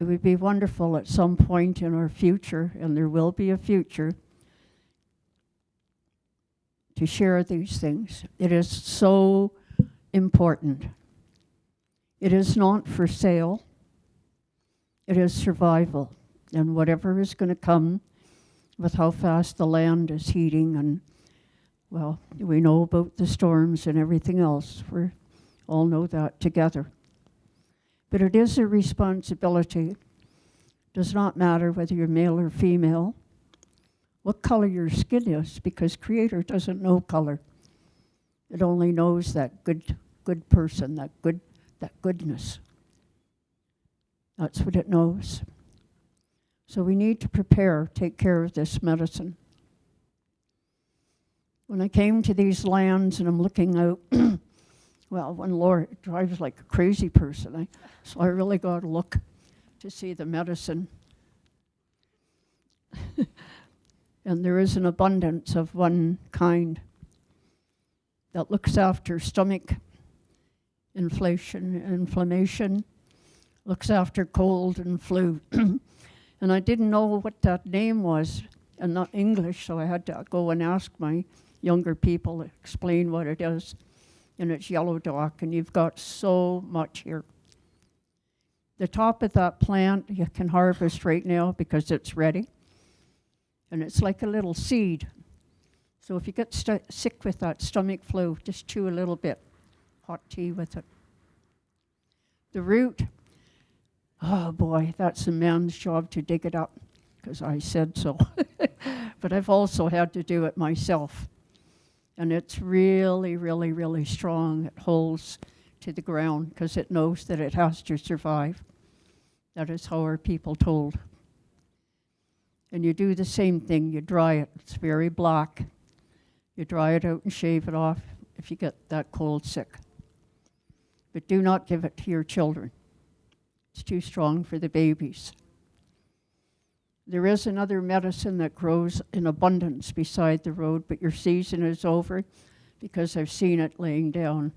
It would be wonderful at some point in our future, and there will be a future, to share these things. It is so important. It is not for sale. It is survival. And whatever is going to come with how fast the land is heating, and, well, we know about the storms and everything else. We all know that together. But it is a responsibility. It does not matter whether you're male or female, what color your skin is, because Creator doesn't know color. It only knows that good person, that goodness. That's what it knows. So we need to prepare, take care of this medicine. When I came to these lands and I'm looking out, well, when Laura drives like a crazy person, so I really got to look to see the medicine. And there is an abundance of one kind that looks after stomach inflammation, looks after cold and flu. And I didn't know what that name was, and not English, so I had to go and ask my younger people to explain what it is. And it's yellow dock, and you've got so much here. The top of that plant you can harvest right now because it's ready. And it's like a little seed. So if you get sick with that stomach flu, just chew a little bit, hot tea with it. The root, oh boy, that's a man's job to dig it up, because I said so. But I've also had to do it myself. And it's really, really, really strong. It holds to the ground because it knows that it has to survive. That is how our people told. And you do the same thing. You dry it. It's very black. You dry it out and shave it off if you get that cold sick. But do not give it to your children. It's too strong for the babies. There is another medicine that grows in abundance beside the road, but your season is over because I've seen it laying down.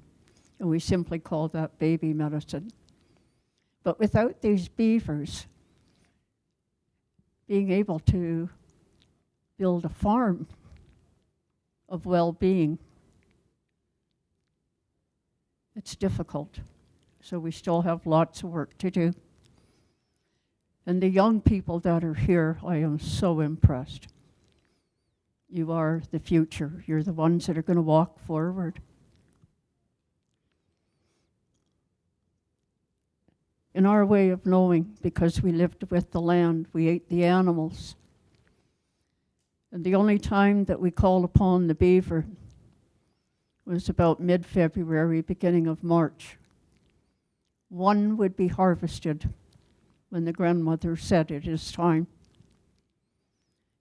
And we simply call that baby medicine. But without these beavers being able to build a farm of well-being, it's difficult. So we still have lots of work to do. And the young people that are here, I am so impressed. You are the future. You're the ones that are going to walk forward. In our way of knowing, because we lived with the land, we ate the animals. And the only time that we called upon the beaver was about mid-February, beginning of March. One would be harvested when the grandmother said it is time.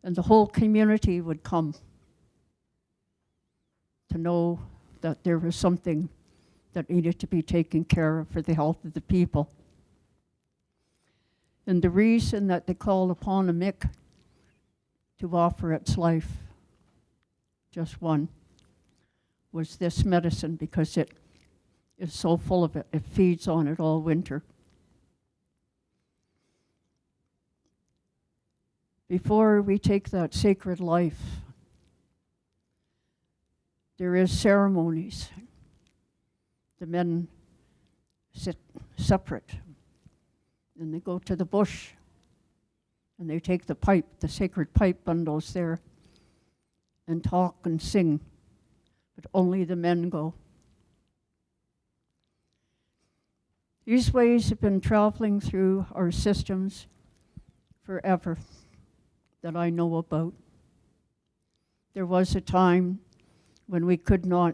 And the whole community would come to know that there was something that needed to be taken care of for the health of the people. And the reason that they called upon a mick to offer its life, just one, was this medicine, because it is so full of it. It feeds on it all winter. Before we take that sacred life, there is ceremonies. The men sit separate, and they go to the bush, and they take the pipe, the sacred pipe bundles there, and talk and sing, but only the men go. These ways have been traveling through our systems forever, that I know about. There was a time when we could not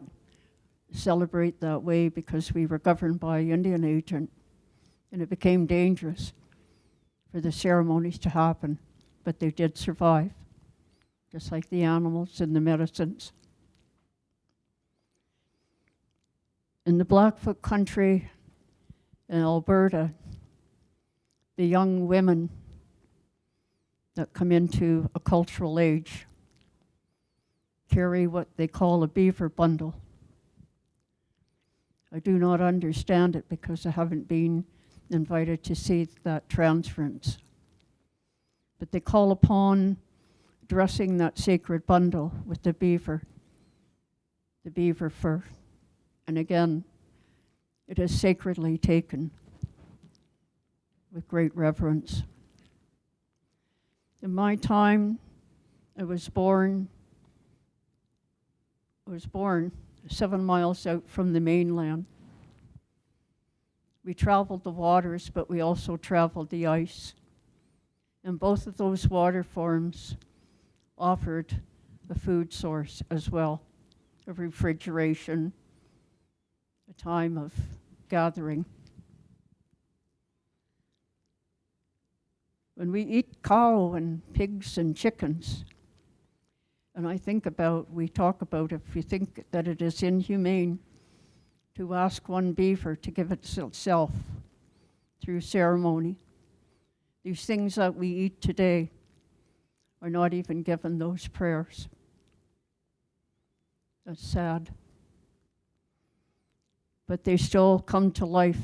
celebrate that way because we were governed by an Indian agent, and it became dangerous for the ceremonies to happen, but they did survive, just like the animals and the medicines. In the Blackfoot country in Alberta, the young women that come into a cultural age carry what they call a beaver bundle. I do not understand it because I haven't been invited to see that transference. But they call upon dressing that sacred bundle with the beaver fur. And again, it is sacredly taken with great reverence. In my time, I was born 7 miles out from the mainland. We traveled the waters, but we also traveled the ice. And both of those water forms offered a food source as well, of refrigeration, a time of gathering. When we eat cow and pigs and chickens, and we talk about if you think that it is inhumane to ask one beaver to give itself through ceremony, these things that we eat today are not even given those prayers. That's sad. But they still come to life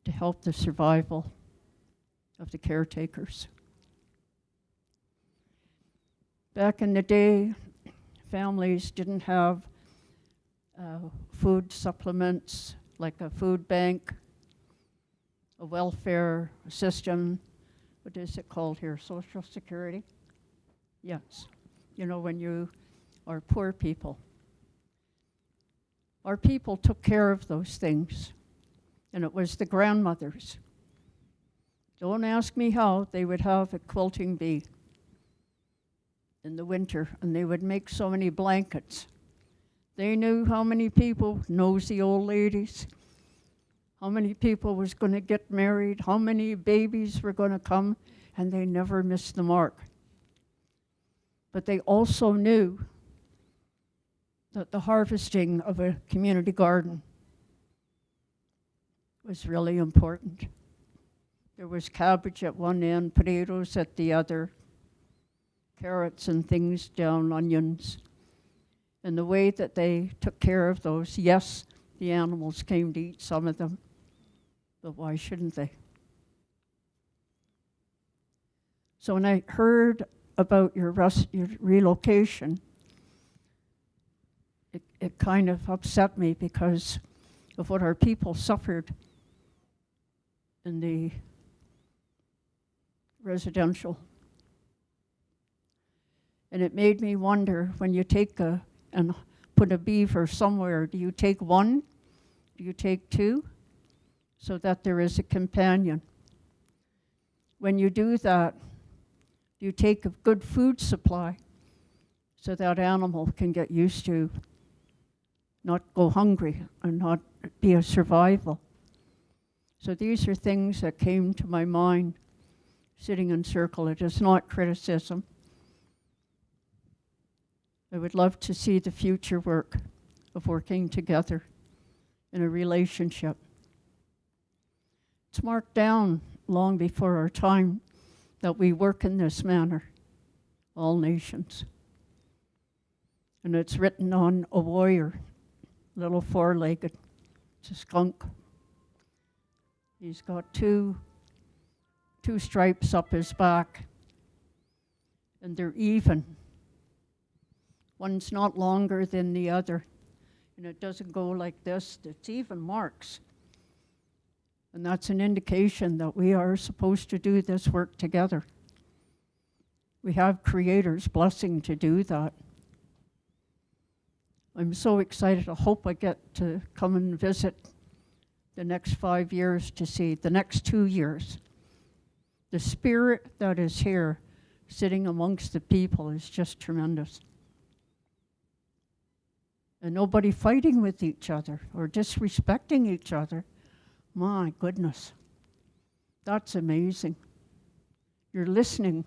to help the survival of the caretakers. Back in the day, families didn't have food supplements like a food bank, a welfare system. What is it called here? Social Security? Yes. You know, when you are poor people. Our people took care of those things, and it was the grandmothers. Don't ask me how. They would have a quilting bee in the winter, and they would make so many blankets. They knew how many people, nosy old ladies, how many people was going to get married, how many babies were going to come, and they never missed the mark. But they also knew that the harvesting of a community garden was really important. There was cabbage at one end, potatoes at the other, carrots and things down, onions. And the way that they took care of those, yes, the animals came to eat some of them, but why shouldn't they? So when I heard about your relocation, it kind of upset me because of what our people suffered in the residential. And it made me wonder, when you take and put a beaver somewhere, do you take one? Do you take two? So that there is a companion. When you do that, do you take a good food supply so that animal can get used to not go hungry and not be a survival? So these are things that came to my mind sitting in circle. It is not criticism. I would love to see the future work of working together in a relationship. It's marked down long before our time that we work in this manner, all nations. And it's written on a warrior, little four-legged. It's a skunk. He's got two stripes up his back, and they're even. One's not longer than the other, and it doesn't go like this. It's even marks. And that's an indication that we are supposed to do this work together. We have Creator's blessing to do that. I'm so excited. I hope I get to come and visit the next 5 years to see, the next 2 years. The spirit that is here, sitting amongst the people, is just tremendous. And nobody fighting with each other or disrespecting each other. My goodness, that's amazing. You're listening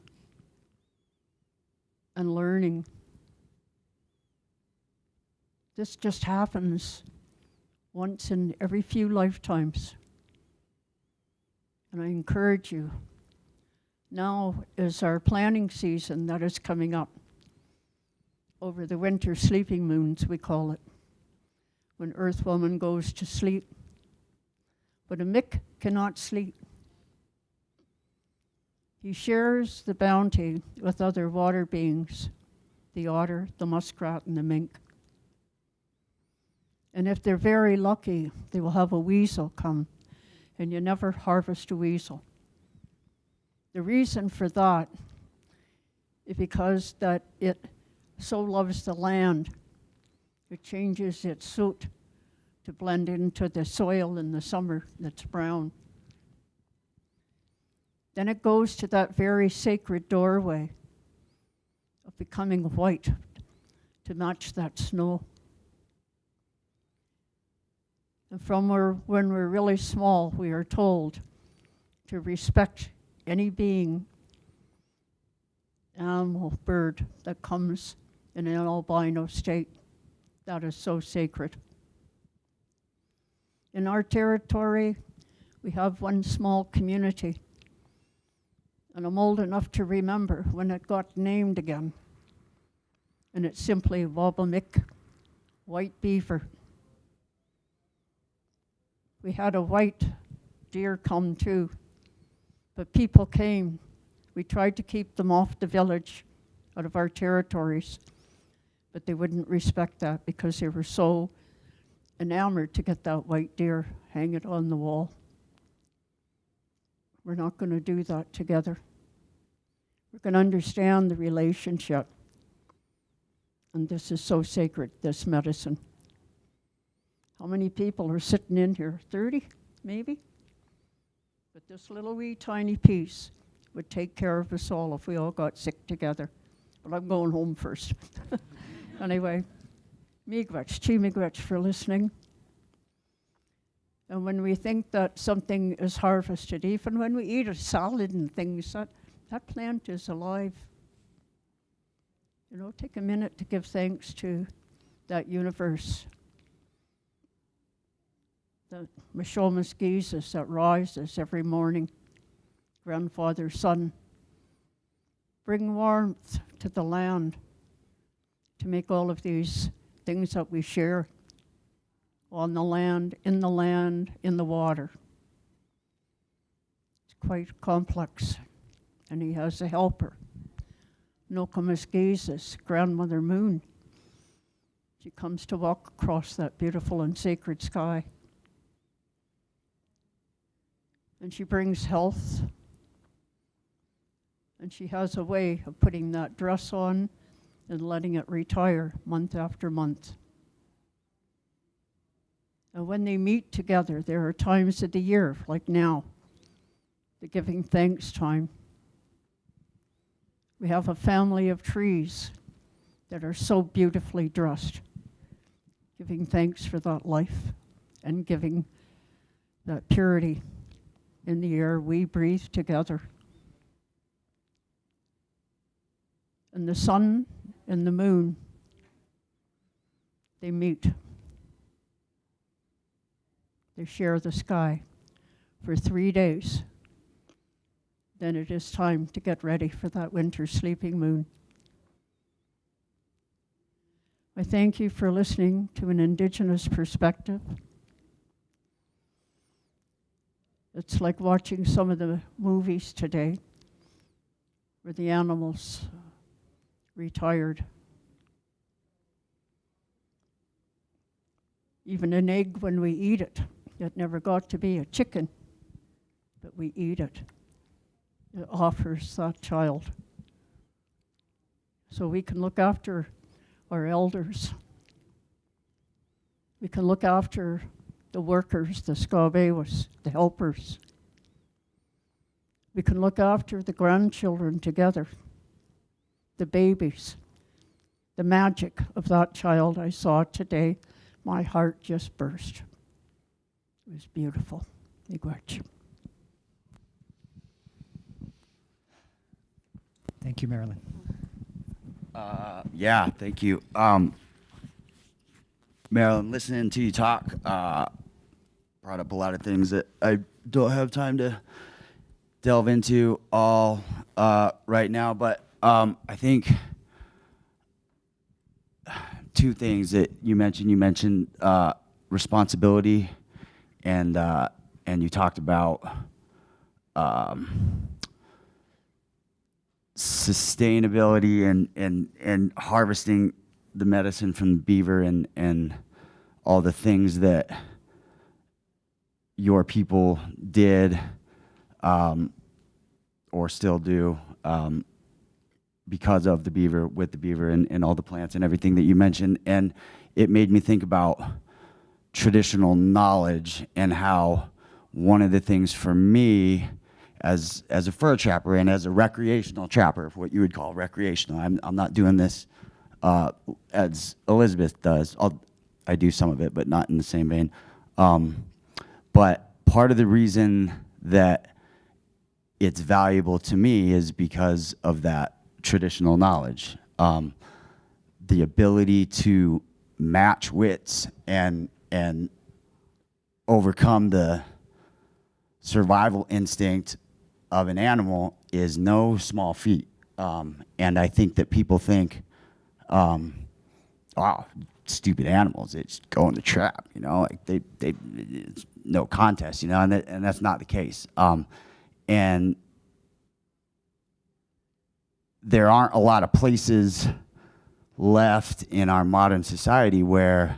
and learning. This just happens once in every few lifetimes. And I encourage you, Now is our planting season that is coming up. Over the winter sleeping moons, we call it, when Earth Woman goes to sleep. But a Mick cannot sleep. He shares the bounty with other water beings, the otter, the muskrat, and the mink. And if they're very lucky, they will have a weasel come, and you never harvest a weasel. The reason for that is because that it so loves the land, it changes its suit to blend into the soil in the summer that's brown. Then it goes to that very sacred doorway of becoming white to match that snow. And from when we're really small, we are told to respect any being, animal, bird that comes in an albino state. That is so sacred. In our territory, we have one small community, and I'm old enough to remember when it got named again. And it's simply Wabamik, white beaver. We had a white deer come too, but people came. We tried to keep them off the village, out of our territories, but they wouldn't respect that because they were so enamored to get that white deer, hang it on the wall. We're not going to do that together. We're going to understand the relationship. And this is so sacred, this medicine. How many people are sitting in here? 30, maybe? But this little wee tiny piece would take care of us all if we all got sick together. But I'm going home first. Anyway, miigwech, chi miigwech for listening. And when we think that something is harvested, even when we eat a salad and things, that plant is alive. You know, take a minute to give thanks to that universe. The Mishomis Jesus that rises every morning, grandfather, son. Bring warmth to the land to make all of these things that we share on the land, in the water. It's quite complex. And he has a helper. Nokomis Jesus, Grandmother Moon. She comes to walk across that beautiful and sacred sky. And she brings health. And she has a way of putting that dress on and letting it retire month after month. And when they meet together, there are times of the year, like now, the giving thanks time. We have a family of trees that are so beautifully dressed, giving thanks for that life and giving that purity in the air we breathe together. And the sun and the moon, they meet. They share the sky for 3 days. Then it is time to get ready for that winter sleeping moon. I thank you for listening to an Indigenous perspective. It's like watching some of the movies today where the animals retired. Even an egg, when we eat it, it never got to be a chicken, but we eat it. It offers that child. So we can look after our elders. We can look after the workers, the skabewas, the helpers. We can look after the grandchildren together, the babies. The magic of that child I saw today, my heart just burst. It was beautiful. Miigwech. Thank you, Marilyn. Yeah, thank you. Marilyn, listening to you talk brought up a lot of things that I don't have time to delve into all. right now, but I think two things that you mentioned. You mentioned responsibility, and you talked about sustainability and harvesting the medicine from the beaver and all the things that your people did or still do because of the beaver, with the beaver and all the plants and everything that you mentioned. And it made me think about traditional knowledge and how one of the things for me as a fur trapper and as a recreational trapper, what you would call recreational, I'm not doing this as Elizabeth does. I do some of it, but not in the same vein. But part of the reason that it's valuable to me is because of that traditional knowledge. The ability to match wits and overcome the survival instinct of an animal is no small feat. And I think that people think, wow, stupid animals, it's go in the trap, you know, like they it's no contest, you know, and that's not the case. And there aren't a lot of places left in our modern society where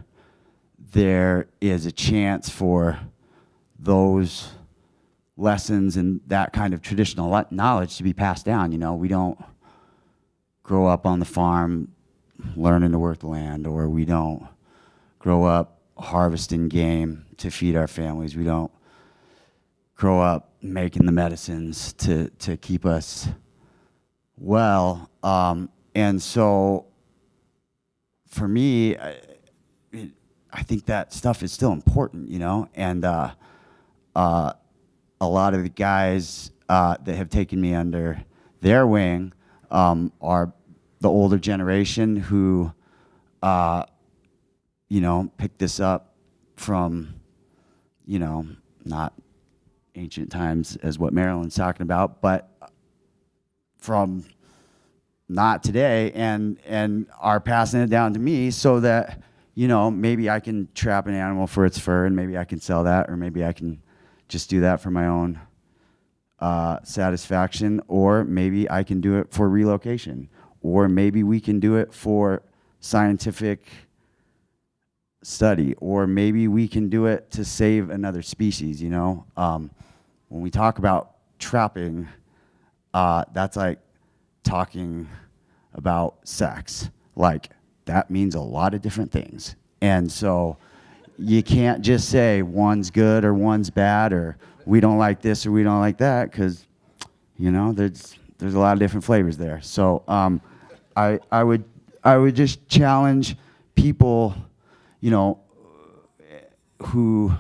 there is a chance for those lessons and that kind of traditional knowledge to be passed down. You know, we don't grow up on the farm learning to work the land, or we don't grow up harvesting game to feed our families. We don't grow up making the medicines to keep us well. And so for me, I think that stuff is still important, you know, and a lot of the guys that have taken me under their wing are the older generation who, you know, picked this up from, you know, not ancient times as what Marilyn's talking about, but from not today, and are passing it down to me so that, you know, maybe I can trap an animal for its fur, and maybe I can sell that, or maybe I can just do that for my own satisfaction, or maybe I can do it for relocation, or maybe we can do it for scientific study, or maybe we can do it to save another species, you know? When we talk about trapping, that's like talking about sex. Like, that means a lot of different things. And so you can't just say one's good or one's bad, or we don't like this or we don't like that, because, you know, there's a lot of different flavors there. So I would just challenge people, you know, who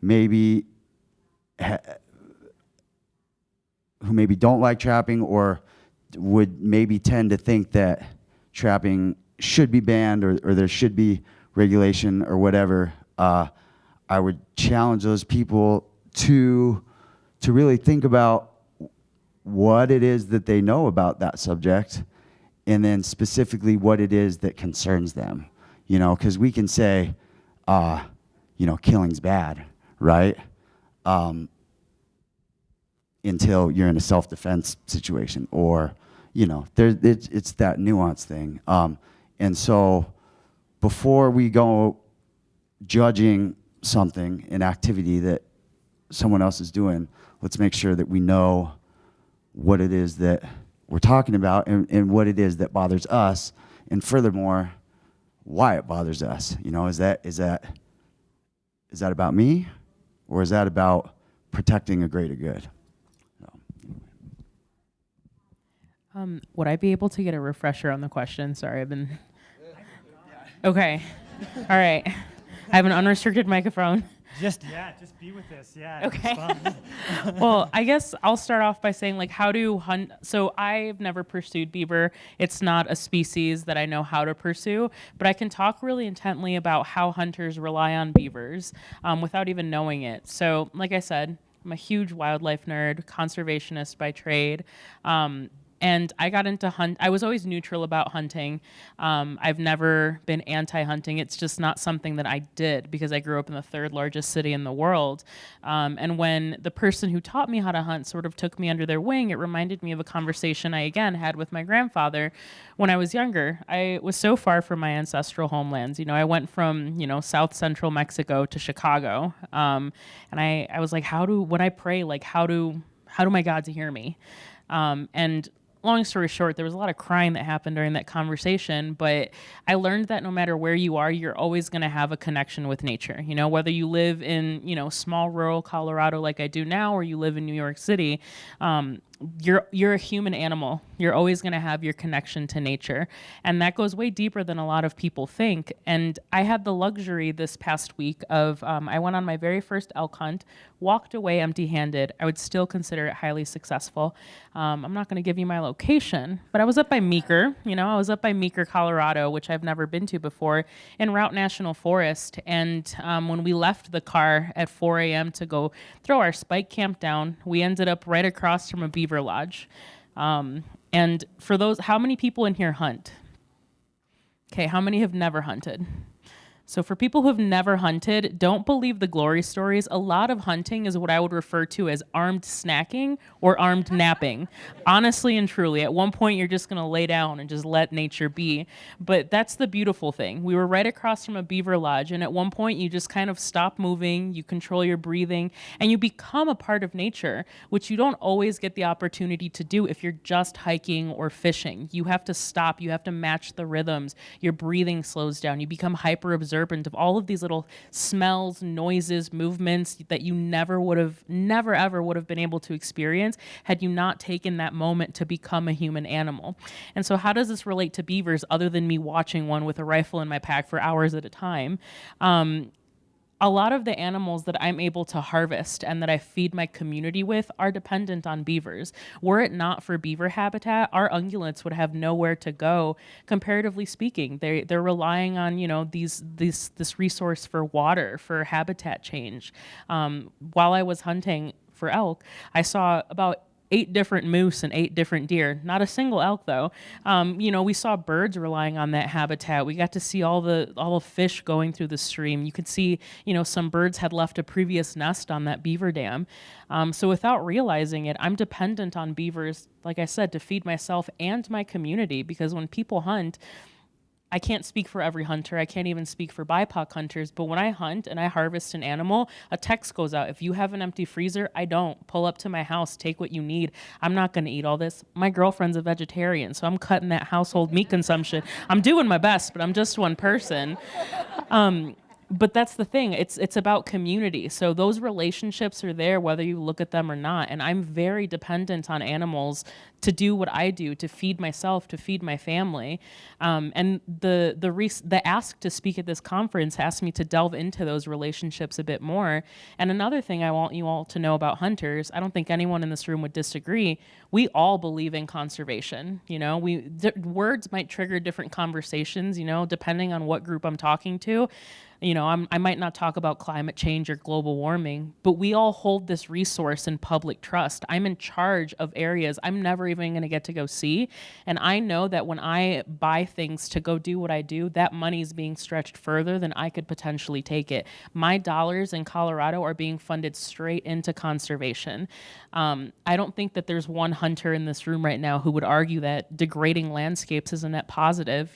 maybe don't like trapping, or would maybe tend to think that trapping should be banned, or there should be regulation or whatever. I would challenge those people to really think about what it is that they know about that subject, and then specifically what it is that concerns them. You know, because we can say, you know, killing's bad, right? Until you're in a self-defense situation, or, you know, it's that nuance thing. And so before we go judging something, an activity that someone else is doing, let's make sure that we know what it is that we're talking about, and what it is that bothers us, and furthermore, why it bothers us. You know, is that about me, or is that about protecting a greater good? Would I be able to get a refresher on the question? Sorry, I've been... Okay. All right. I have an unrestricted microphone. Just be with this. Yeah. Okay. It's fun. Well, I guess I'll start off by saying, like, how do hunt? So I've never pursued beaver. It's not a species that I know how to pursue, but I can talk really intently about how hunters rely on beavers without even knowing it. So, like I said, I'm a huge wildlife nerd, conservationist by trade. And I got into I was always neutral about hunting. I've never been anti-hunting. It's just not something that I did because I grew up in the third largest city in the world. And when the person who taught me how to hunt sort of took me under their wing, it reminded me of a conversation I again had with my grandfather when I was younger. I was so far from my ancestral homelands. I went from, South Central Mexico to Chicago. And I was like, when I pray, like, how do my gods hear me? And long story short, there was a lot of crying that happened during that conversation, but I learned that no matter where you are, you're always going to have a connection with nature. Whether you live in, small rural Colorado like I do now, or you live in New York City, you're a human animal. You're always going to have your connection to nature. And that goes way deeper than a lot of people think. And I had the luxury this past week of, I went on my very first elk hunt, walked away empty-handed. I would still consider it highly successful. I'm not going to give you my location, but I was up by Meeker. I was up by Meeker, Colorado, which I've never been to before, in Route National Forest. And when we left the car at 4 a.m. to go throw our spike camp down, we ended up right across from a beaver lodge. And for those, how many people in here hunt? Okay, how many have never hunted? So for people who have never hunted, don't believe the glory stories. A lot of hunting is what I would refer to as armed snacking or armed napping. Honestly and truly, at one point you're just going to lay down and just let nature be. But that's the beautiful thing. We were right across from a beaver lodge, and at one point you just kind of stop moving, you control your breathing, and you become a part of nature, which you don't always get the opportunity to do if you're just hiking or fishing. You have to stop, you have to match the rhythms, your breathing slows down, you become hyper observant of all of these little smells, noises, movements that you never ever would have been able to experience had you not taken that moment to become a human animal. And so how does this relate to beavers other than me watching one with a rifle in my pack for hours at a time? A lot of the animals that I'm able to harvest and that I feed my community with are dependent on beavers. Were it not for beaver habitat, our ungulates would have nowhere to go, comparatively speaking. They're relying on, this resource for water, for habitat change. While I was hunting for elk, I saw about 8 different moose and 8 different deer. Not a single elk, though. We saw birds relying on that habitat. We got to see all the fish going through the stream. You could see, some birds had left a previous nest on that beaver dam. So without realizing it, I'm dependent on beavers, like I said, to feed myself and my community, because when people hunt, I can't speak for every hunter. I can't even speak for BIPOC hunters. But when I hunt and I harvest an animal, a text goes out. If you have an empty freezer, I don't. Pull up to my house, take what you need. I'm not going to eat all this. My girlfriend's a vegetarian, so I'm cutting that household meat consumption. I'm doing my best, but I'm just one person. But that's the thing. It's about community. So those relationships are there whether you look at them or not. And I'm very dependent on animals to do what I do, to feed myself, to feed my family. And the ask to speak at this conference asked me to delve into those relationships a bit more. And another thing I want you all to know about hunters, I don't think anyone in this room would disagree, we all believe in conservation. Words might trigger different conversations, depending on what group I'm talking to. I might not talk about climate change or global warming, but we all hold this resource in public trust. I'm in charge of areas I'm never even going to get to go see. And I know that when I buy things to go do what I do, that money is being stretched further than I could potentially take it. My dollars in Colorado are being funded straight into conservation. I don't think that there's one hunter in this room right now who would argue that degrading landscapes is a net positive.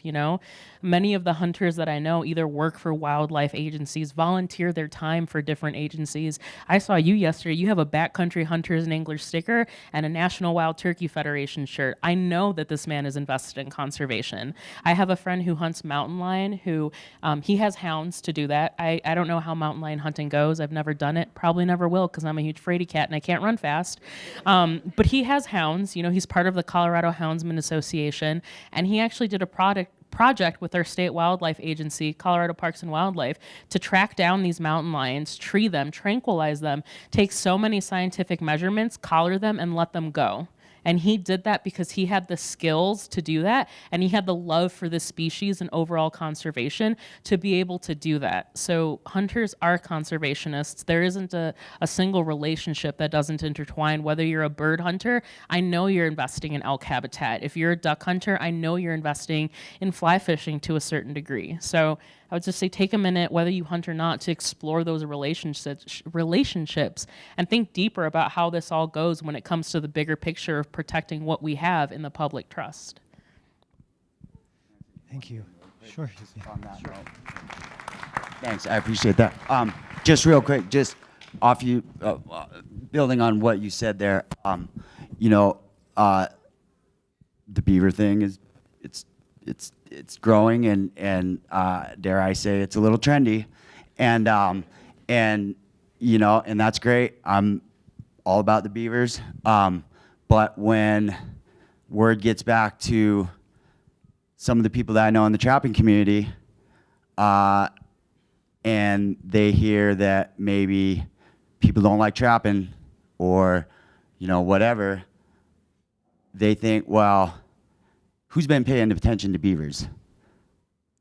Many of the hunters that I know either work for wildlife agencies, volunteer their time for different agencies. I saw you yesterday. You have a Backcountry Hunters and Anglers sticker and a National Wild Turkey Federation shirt. I know that this man is invested in conservation. I have a friend who hunts mountain lion who he has hounds to do that. I don't know how mountain lion hunting goes. I've never done it. Probably never will because I'm a huge fraidy cat and I can't run fast. But he has hounds. He's part of the Colorado Houndsman Association, and he actually did a project with our state wildlife agency, Colorado Parks and Wildlife, to track down these mountain lions, tree them, tranquilize them, take so many scientific measurements, collar them, and let them go. And he did that because he had the skills to do that, and he had the love for the species and overall conservation to be able to do that. So hunters are conservationists. There isn't a single relationship that doesn't intertwine. Whether you're a bird hunter, I know you're investing in elk habitat. If you're a duck hunter, I know you're investing in fly fishing to a certain degree. So I would just say take a minute, whether you hunt or not, to explore those relationships and think deeper about how this all goes when it comes to the bigger picture of protecting what we have in the public trust. Thank you. Sure. On that note. Thanks, I appreciate that. Just real quick, just off you, building on what you said there, you know, the beaver thing is, it's growing, and dare I say it's a little trendy, and you know, and that's great. I'm all about the beavers, but when word gets back to some of the people that I know in the trapping community, and they hear that maybe people don't like trapping, or you know, whatever, they think, well, who's been paying attention to beavers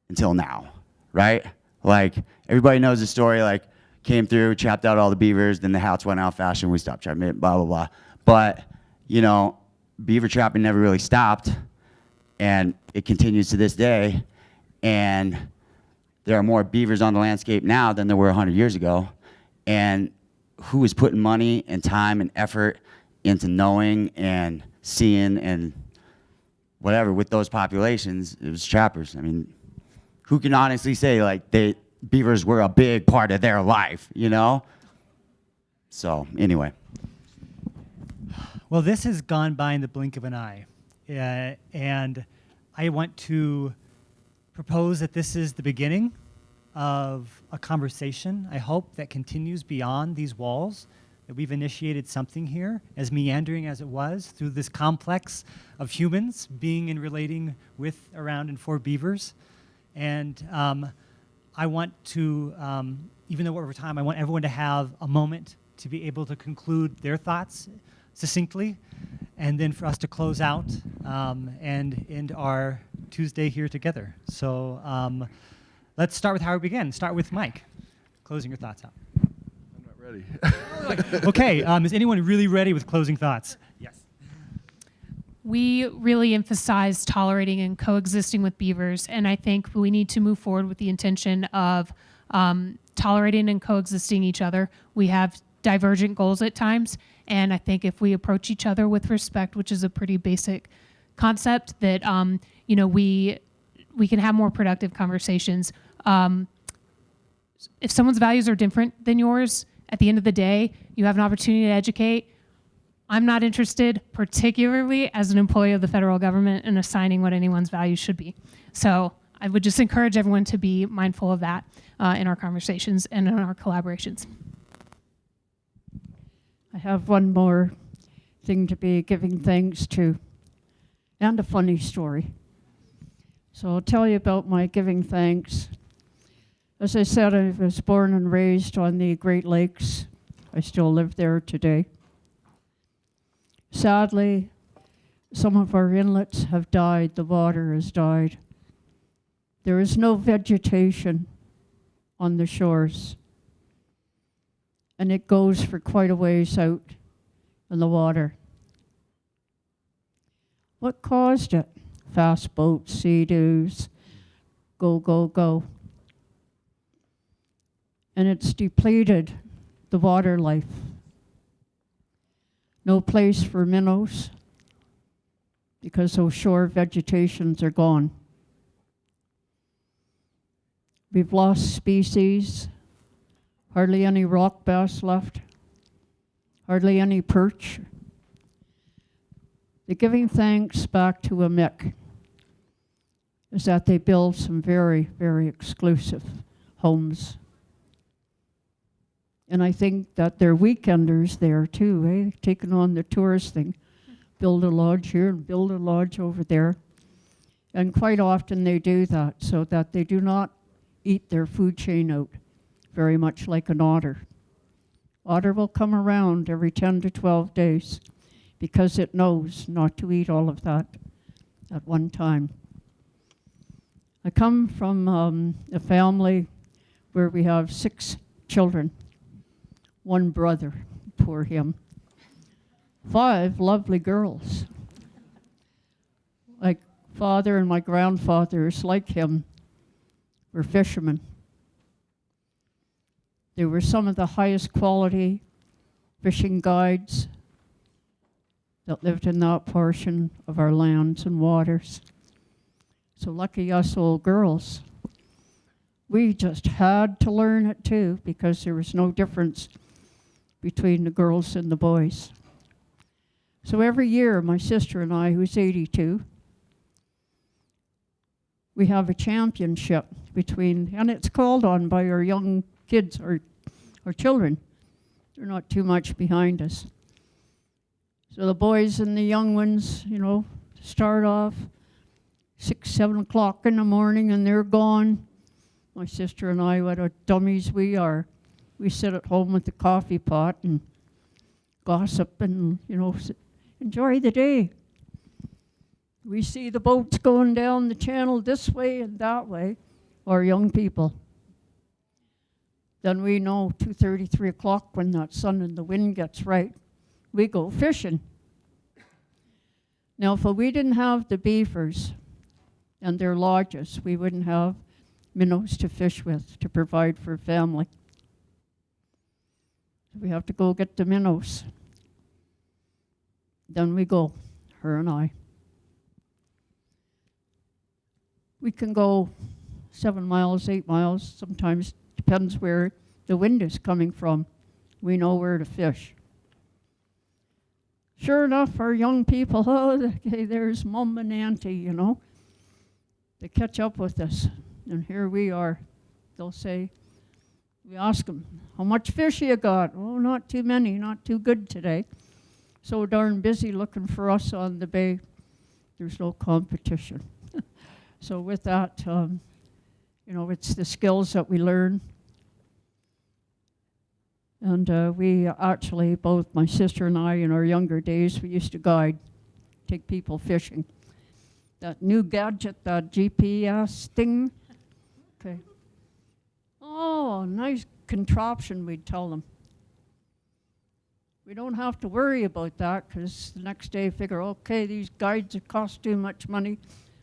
until now, right? Like, everybody knows the story, like, came through, trapped out all the beavers, then the hats went out of fashion, we stopped trapping, blah, blah, blah. But, you know, beaver trapping never really stopped, and it continues to this day, and there are more beavers on the landscape now than there were 100 years ago, and who is putting money and time and effort into knowing and seeing and whatever with those populations? It was trappers. I mean, who can honestly say like beavers were a big part of their life, you know? So anyway. Well, this has gone by in the blink of an eye. And I want to propose that this is the beginning of a conversation, I hope, that continues beyond these walls, that we've initiated something here, as meandering as it was, through this complex of humans being and relating with, around, and for beavers. And I want to, even though we're over time, I want everyone to have a moment to be able to conclude their thoughts succinctly, and then for us to close out and end our Tuesday here together. So let's start with how we begin. Start with Mike, closing your thoughts out. Ready. Okay, is anyone really ready with closing thoughts? Yes. We really emphasize tolerating and coexisting with beavers, and I think we need to move forward with the intention of tolerating and coexisting each other. We have divergent goals at times, and I think if we approach each other with respect, which is a pretty basic concept, that you know, we can have more productive conversations. If someone's values are different than yours, at the end of the day, you have an opportunity to educate. I'm not interested, particularly as an employee of the federal government, in assigning what anyone's values should be. So I would just encourage everyone to be mindful of that in our conversations and in our collaborations. I have one more thing to be giving thanks to, and a funny story. So I'll tell you about my giving thanks. As I said, I was born and raised on the Great Lakes. I still live there today. Sadly, some of our inlets have died. The water has died. There is no vegetation on the shores, and it goes for quite a ways out in the water. What caused it? Fast boats, sea-doos, go, go, go. And it's depleted the water life. No place for minnows because those shore vegetations are gone. We've lost species, hardly any rock bass left, hardly any perch. The giving thanks back to a Mick is that they build some very, very exclusive homes. And I think that they're weekenders there too, eh? Taking on the tourist thing. Build a lodge here and build a lodge over there. And quite often they do that so that they do not eat their food chain out, very much like an otter. Otter will come around every 10 to 12 days because it knows not to eat all of that at one time. I come from a family where we have 6 children, 1 brother, poor him, 5 lovely girls. My father and my grandfathers, like him, were fishermen. They were some of the highest quality fishing guides that lived in that portion of our lands and waters. So lucky us old girls. We just had to learn it too, because there was no difference between the girls and the boys. So every year, my sister and I, who's 82, we have a championship between, and it's called on by our young kids, our children. They're not too much behind us. So the boys and the young ones, you know, start off 6, 7 o'clock in the morning and they're gone. My sister and I, what a dummies we are. We sit at home with the coffee pot and gossip and, you know, enjoy the day. We see the boats going down the channel this way and that way, our young people. Then we know 2:30, 3 o'clock when that sun and the wind gets right, we go fishing. Now, if we didn't have the beavers and their lodges, we wouldn't have minnows to fish with to provide for family. We have to go get the minnows. Then we go, her and I. We can go 7 miles, 8 miles, sometimes depends where the wind is coming from. We know where to fish. Sure enough, our young people, oh, okay, there's Mom and Auntie, you know. They catch up with us, and here we are. They'll say, we ask them, how much fish you got? Oh, not too many, not too good today. So darn busy looking for us on the bay. There's no competition. So with that, you know, it's the skills that we learn. And we actually, both my sister and I, in our younger days, we used to guide, take people fishing. That new gadget, that GPS thing. Okay. Oh, nice contraption, we'd tell them. We don't have to worry about that, because the next day figure, okay, these guides cost too much money.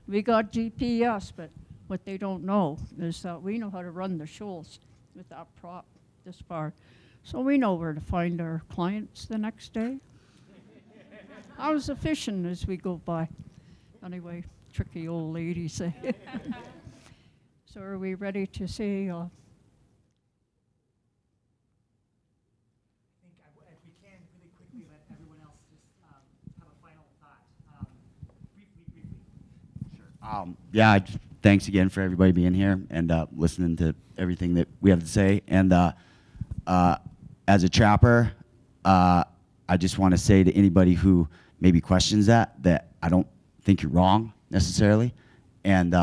We got GPS, but what they don't know is that we know how to run the shoals with that prop this far. So we know where to find our clients the next day. How's the fishing as we go by? Anyway, tricky old ladies. So are we ready to say? I think if we can, really quickly let everyone else just have a final thought. Briefly. Sure. Yeah, thanks again for everybody being here and listening to everything that we have to say. And as a trapper, I just want to say to anybody who maybe questions that I don't think you're wrong necessarily, and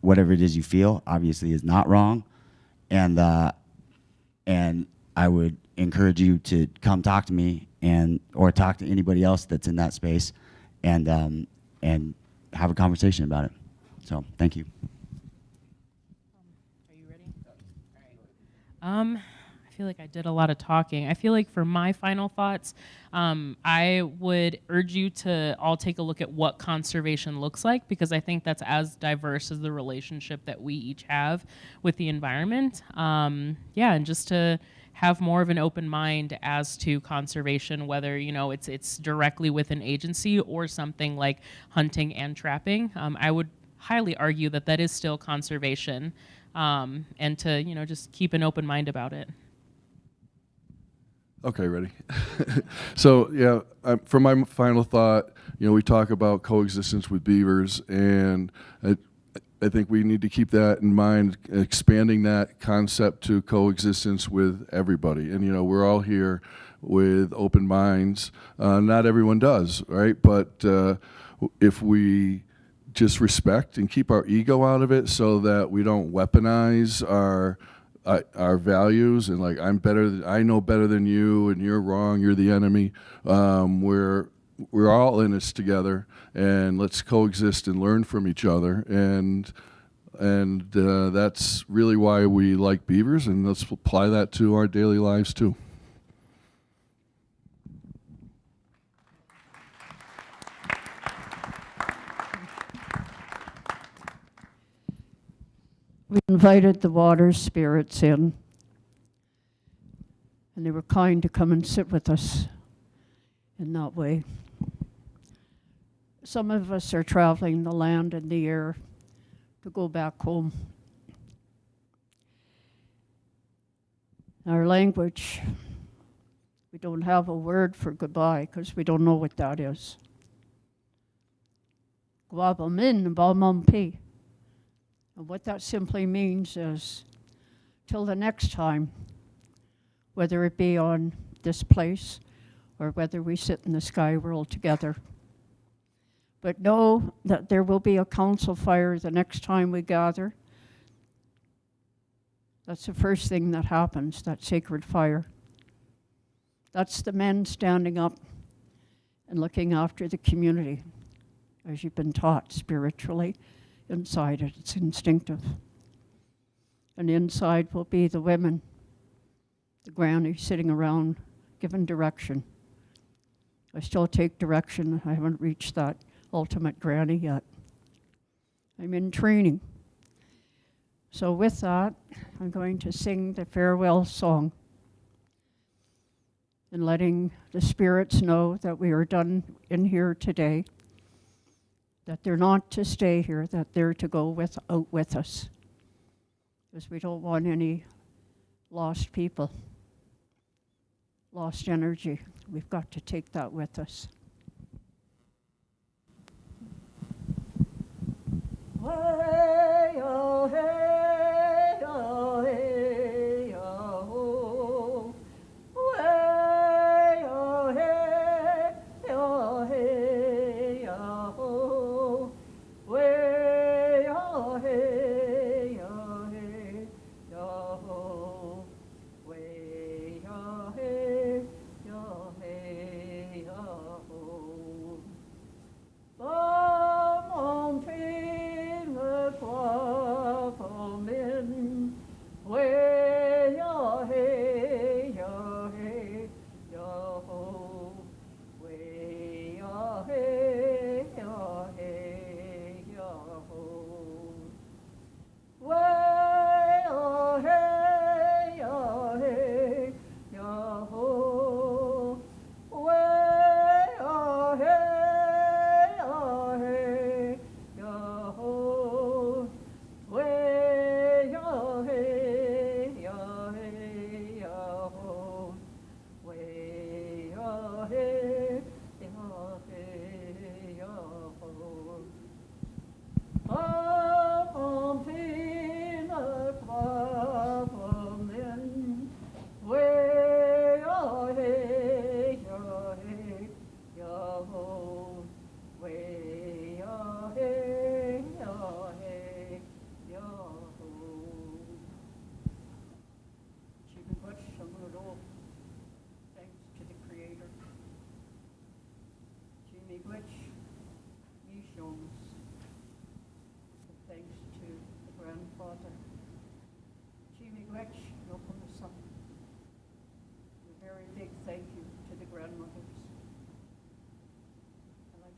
whatever it is you feel obviously is not wrong, and I would encourage you to come talk to me or talk to anybody else that's in that space, and have a conversation about it. So thank you. Are you ready? All right. I feel like I did a lot of talking. I feel like for my final thoughts, I would urge you to all take a look at what conservation looks like, because I think that's as diverse as the relationship that we each have with the environment. Yeah, and just to have more of an open mind as to conservation, whether it's directly with an agency or something like hunting and trapping. I would highly argue that is still conservation, and to just keep an open mind about it. Okay, ready? So yeah, for my final thought, we talk about coexistence with beavers, and I think we need to keep that in mind, expanding that concept to coexistence with everybody. And we're all here with open minds. Not everyone does, right? But if we just respect and keep our ego out of it, so that we don't weaponize our our values and like I know better than you, and you're wrong, you're the enemy. We're all in this together, and let's coexist and learn from each other. And that's really why we like beavers, and let's apply that to our daily lives too. We invited the water spirits in, and they were kind to come and sit with us in that way. Some of us are traveling the land and the air to go back home. Our language, we don't have a word for goodbye because we don't know what that is. Guabamin balmampi. And what that simply means is, till the next time, whether it be on this place or whether we sit in the sky world together. But know that there will be a council fire the next time we gather. That's the first thing that happens, that sacred fire. That's the men standing up and looking after the community, as you've been taught spiritually. Inside it, it's instinctive. And inside will be the women, the granny sitting around giving direction. I still take direction. I haven't reached that ultimate granny yet. I'm in training. So with that, I'm going to sing the farewell song and letting the spirits know that we are done in here today, that they're not to stay here, that they're to go out with us, because we don't want any lost people, lost energy. We've got to take that with us. Way, oh, hey, oh, hey, oh, way, oh, hey, oh, hey, oh, way, oh, hey, oh, hey, oh, way, oh, hey, oh, hey, oh,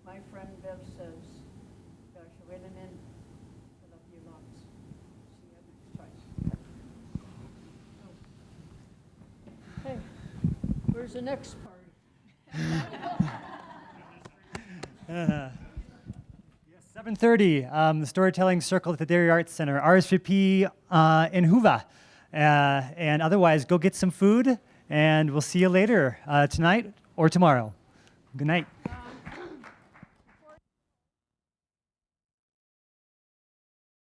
My friend Bev says, gosh, I went in. I love you lots. See you next time. Okay, where's the next part? Yes, 7:30, the Storytelling Circle at the Dairy Arts Center, RSVP in Huva. And otherwise, go get some food, and we'll see you later tonight or tomorrow. Good night.